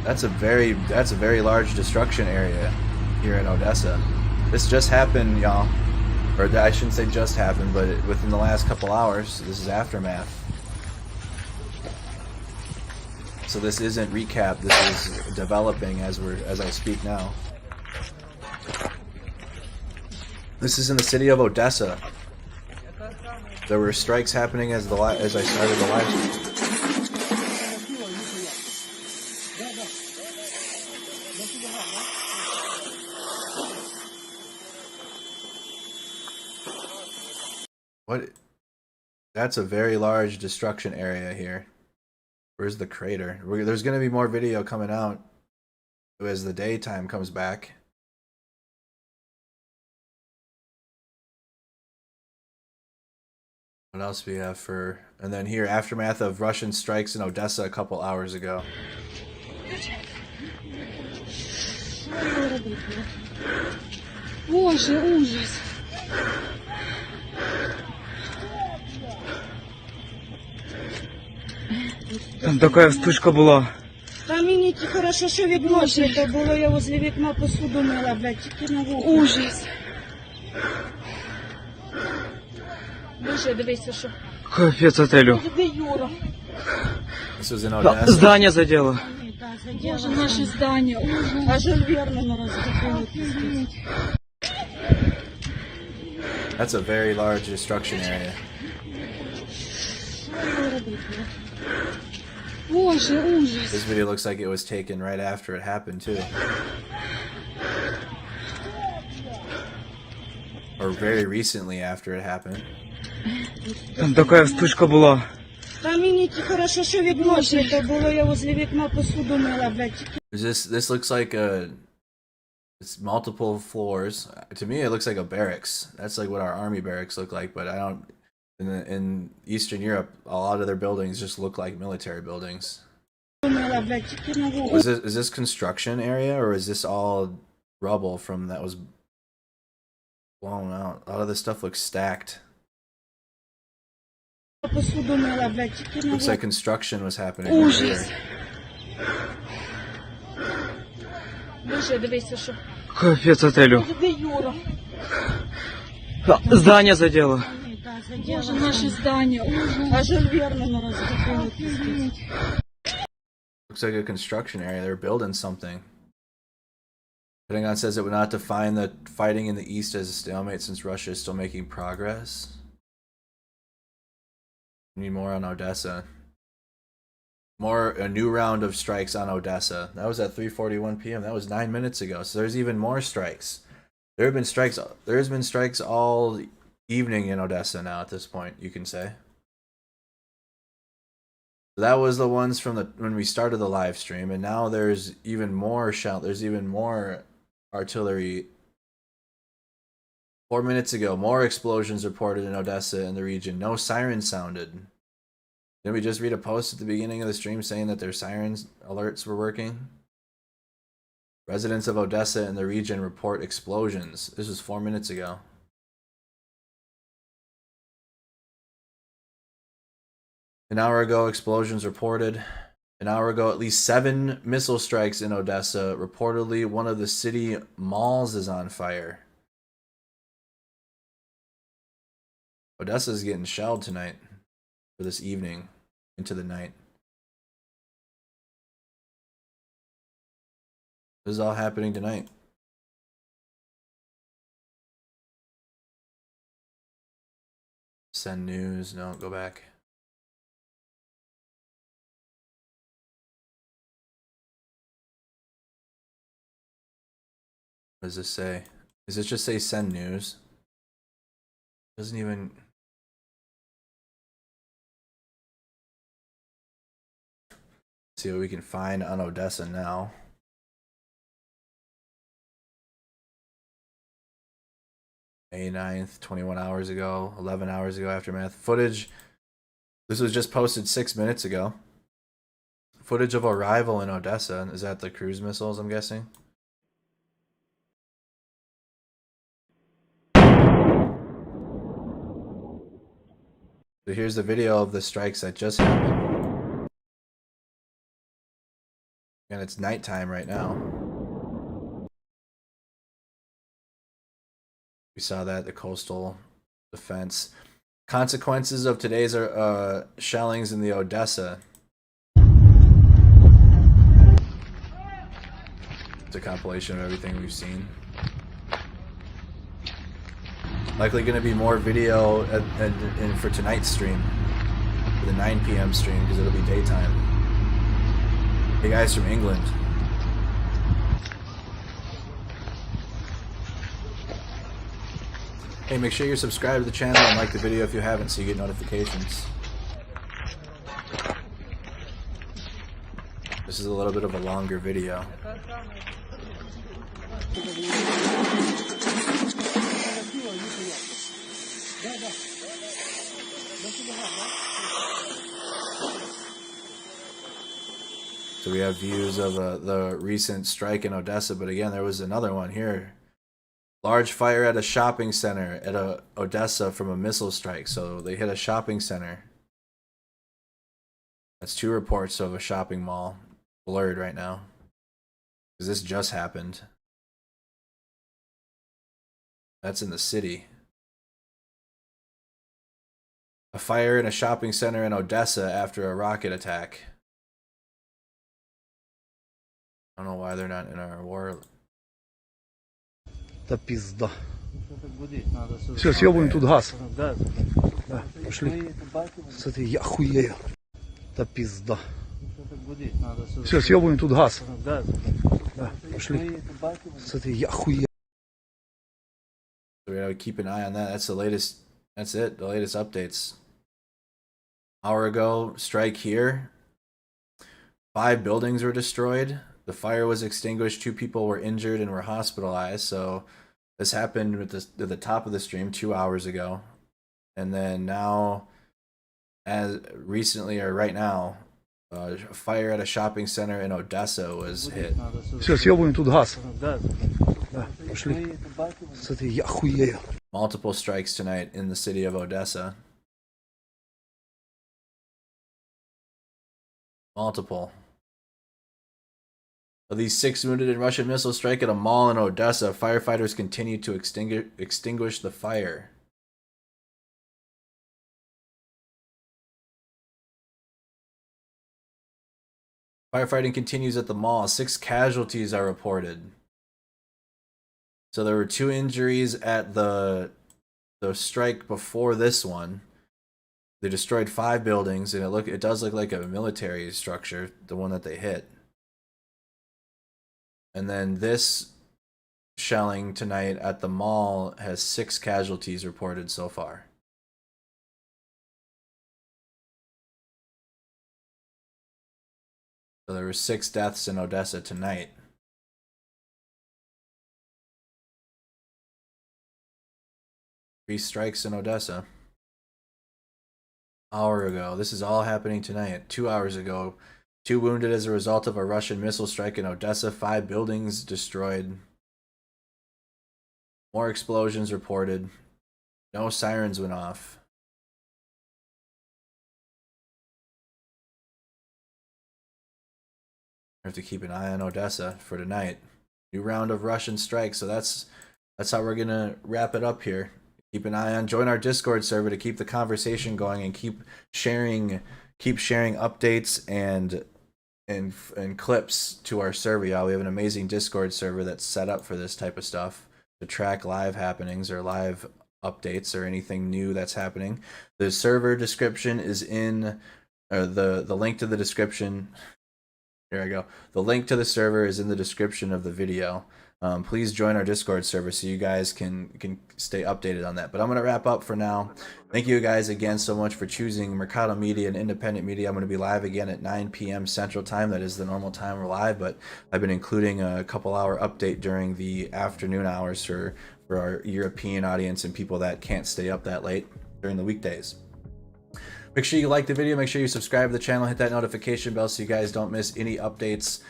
That's a very large destruction area here in Odessa. This just happened, y'all. Or I shouldn't say just happened, but within the last couple hours. This is aftermath. So this isn't recap. This is developing as I speak now. This is in the city of Odessa. There were strikes happening as I started the live stream. What? That's a very large destruction area here. Where's the crater? There's going to be more video coming out as the daytime comes back. What else do we have for... And then here, aftermath of Russian strikes in Odessa a couple hours ago. Боже, ужас. Там такая вспышка была. Та мені хорошо, що вікно це було, я возле вікна посуду мила, блядь, тільки на вухо. Ужас. Боже, дивися, що. Капец отелю. Де Юра? Здание задело. Боже, наше здание, ужас. А Жюль Верна на розбитало. That's a very large destruction area. Боже, ужас. This video looks like it was taken right after it happened too. Or very recently after it happened. Там такая вспышка была. Та мені хорошо, що вікно це було, я возле вікна посуду мила, блядь. This looks like it's multiple floors. To me, it looks like a barracks. That's like what our army barracks look like, but I don't. In Eastern Europe, a lot of their buildings just look like military buildings. Is this construction area, or is this all rubble from that was blown out? A lot of this stuff looks stacked. Looks like construction was happening over here. Капец отелю. Здание задело. Боже, наше здание, ужас. А Жюль Верна на розбитало. Looks like a construction area. They're building something. Pentagon says it would not define the fighting in the east as a stalemate since Russia is still making progress. We need more on Odessa. A new round of strikes on Odessa. That was at 3:41 p.m. That was 9 minutes ago. So there's even more strikes. There's been strikes all evening in Odessa now at this point, you can say. That was the ones from when we started the live stream, and now there's even more there's even more artillery. 4 minutes ago, more explosions reported in Odessa and the region. No sirens sounded. Didn't we just read a post at the beginning of the stream saying that their sirens alerts were working? Residents of Odessa and the region report explosions. This was 4 minutes ago. An hour ago, explosions reported. An hour ago, at least 7 missile strikes in Odessa. Reportedly, one of the city malls is on fire. Odessa is getting shelled tonight, for this evening, into the night. This is all happening tonight. Send news. No, go back. What does this say? Does it just say send news? Doesn't even... See what we can find on Odessa now. May 9th, 21 hours ago, 11 hours ago, aftermath. Footage. This was just posted 6 minutes ago. Footage of arrival in Odessa. Is that the cruise missiles, I'm guessing? So here's the video of the strikes that just happened. And it's nighttime right now. We saw that, the coastal defense. Consequences of today's shellings in the Odessa. It's a compilation of everything we've seen. Likely going to be more video for tonight's stream, for the 9 p.m. stream, because it'll be daytime. Hey guys from England. Hey, make sure you're subscribed to the channel and like the video if you haven't, so you get notifications. This is a little bit of a longer video. So we have views of the recent strike in Odessa, but again, there was another one here. Large fire at a shopping center at Odessa from a missile strike. So they hit a shopping center. That's 2 reports of a shopping mall. Blurred right now, because this just happened. That's in the city. A fire in a shopping center in Odessa after a rocket attack. I don't know why they're not in our war. Да пизда. Все, съебываем тут газ. Да, пошли. Смотри, я охуею. Да пизда. Все, съебываем тут газ. Да, пошли. Смотри, я охуею. So we gotta keep an eye on that. That's the latest. That's it. The latest updates. Hour ago, strike here. 5 buildings were destroyed. The fire was extinguished. 2 people were injured and were hospitalized. So this happened at the top of the stream 2 hours ago. And then now, as recently or right now, a fire at a shopping center in Odessa was hit. Все, съебываем тут газ. Да, пошли. Смотри, я охуею. Multiple strikes tonight in the city of Odessa. Multiple. Of these 6 wounded in Russian missile strike at a mall in Odessa, firefighters continue to extinguish the fire. Firefighting continues at the mall. 6 casualties are reported. So there were 2 injuries at the strike before this one. They destroyed 5 buildings, and it does look like a military structure, the one that they hit. And then this shelling tonight at the mall has 6 casualties reported so far. So there were 6 deaths in Odessa tonight. Three strikes in Odessa. Hour ago. This is all happening tonight. 2 hours ago. 2 wounded as a result of a Russian missile strike in Odessa. 5 buildings destroyed. More explosions reported. No sirens went off. I have to keep an eye on Odessa for tonight. New round of Russian strikes. So that's how we're gonna wrap it up here. Keep an eye on. Join our Discord server to keep the conversation going and keep sharing updates and clips to our server. Yeah, we have an amazing Discord server that's set up for this type of stuff to track live happenings or live updates or anything new that's happening. The server description is in the link to the description. Here I go. The link to the server is in the description of the video. please join our Discord server so you guys can stay updated on that. But I'm going to wrap up for now. Thank you guys again so much for choosing Mercado Media and independent media. I'm going to be live again at 9 p.m. Central Time. That is the normal time we're live, but I've been including a couple-hour update during the afternoon hours for our European audience and people that can't stay up that late during the weekdays. Make sure you like the video, make sure you subscribe to the channel, hit that notification bell so you guys don't miss any updates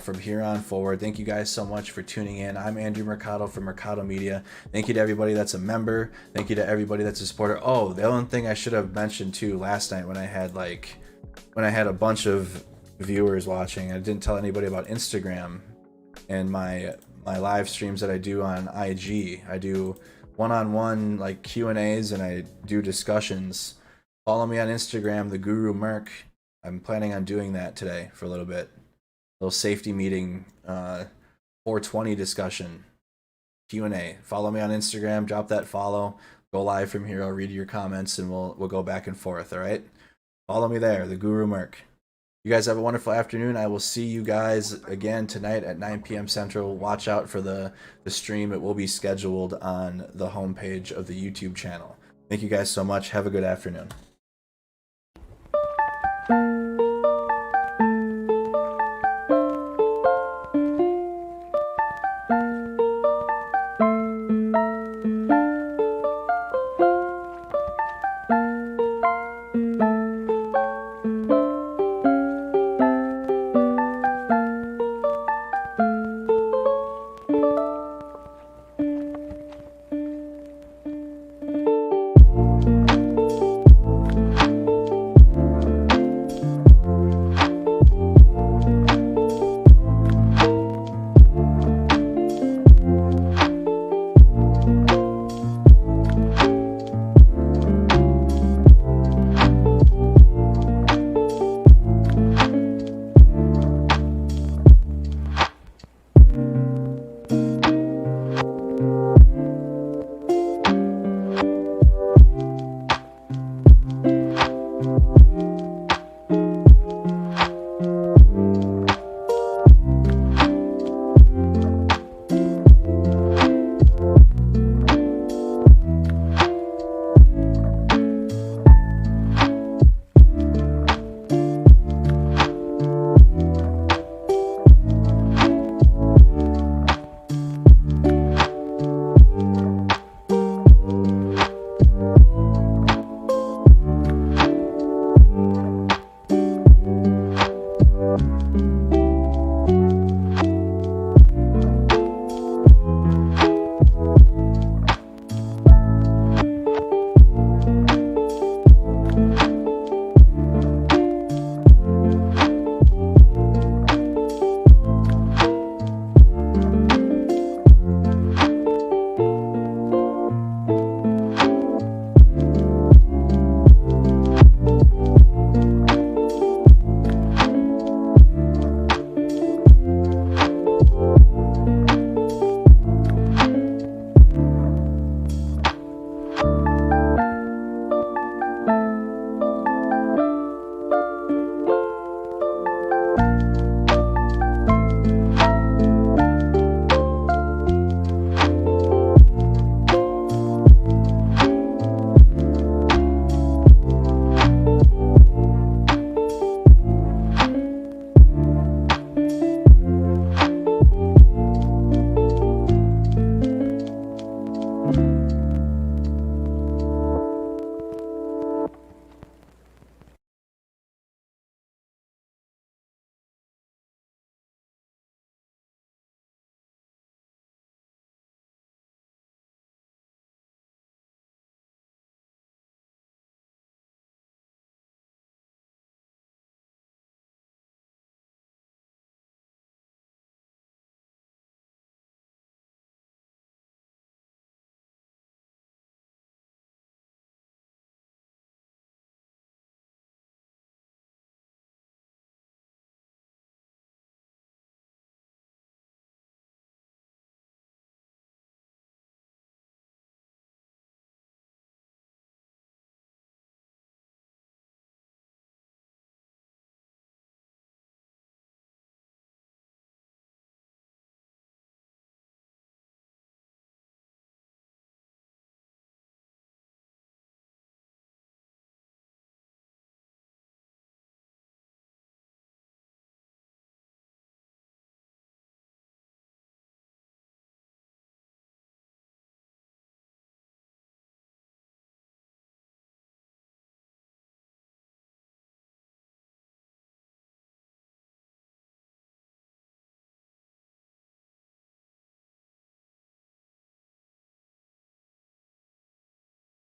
from here on forward. Thank you guys so much for tuning in. I'm Andrew Mercado from Mercado Media. Thank you to everybody that's a member. Thank you to everybody that's a supporter. Oh, the only thing I should have mentioned too last night when I had a bunch of viewers watching, I didn't tell anybody about Instagram and my live streams that I do on IG. I do one-on-one like Q&As and I do discussions. Follow me on Instagram, the Guru Merc. I'm planning on doing that today for a little bit. A little safety meeting, 420 discussion, Q&A. Follow me on Instagram, drop that follow, go live from here. I'll read your comments and we'll go back and forth, all right? Follow me there, the Guru Merc. You guys have a wonderful afternoon. I will see you guys again tonight at 9 p.m. Central. Watch out for the stream. It will be scheduled on the homepage of the YouTube channel. Thank you guys so much. Have a good afternoon.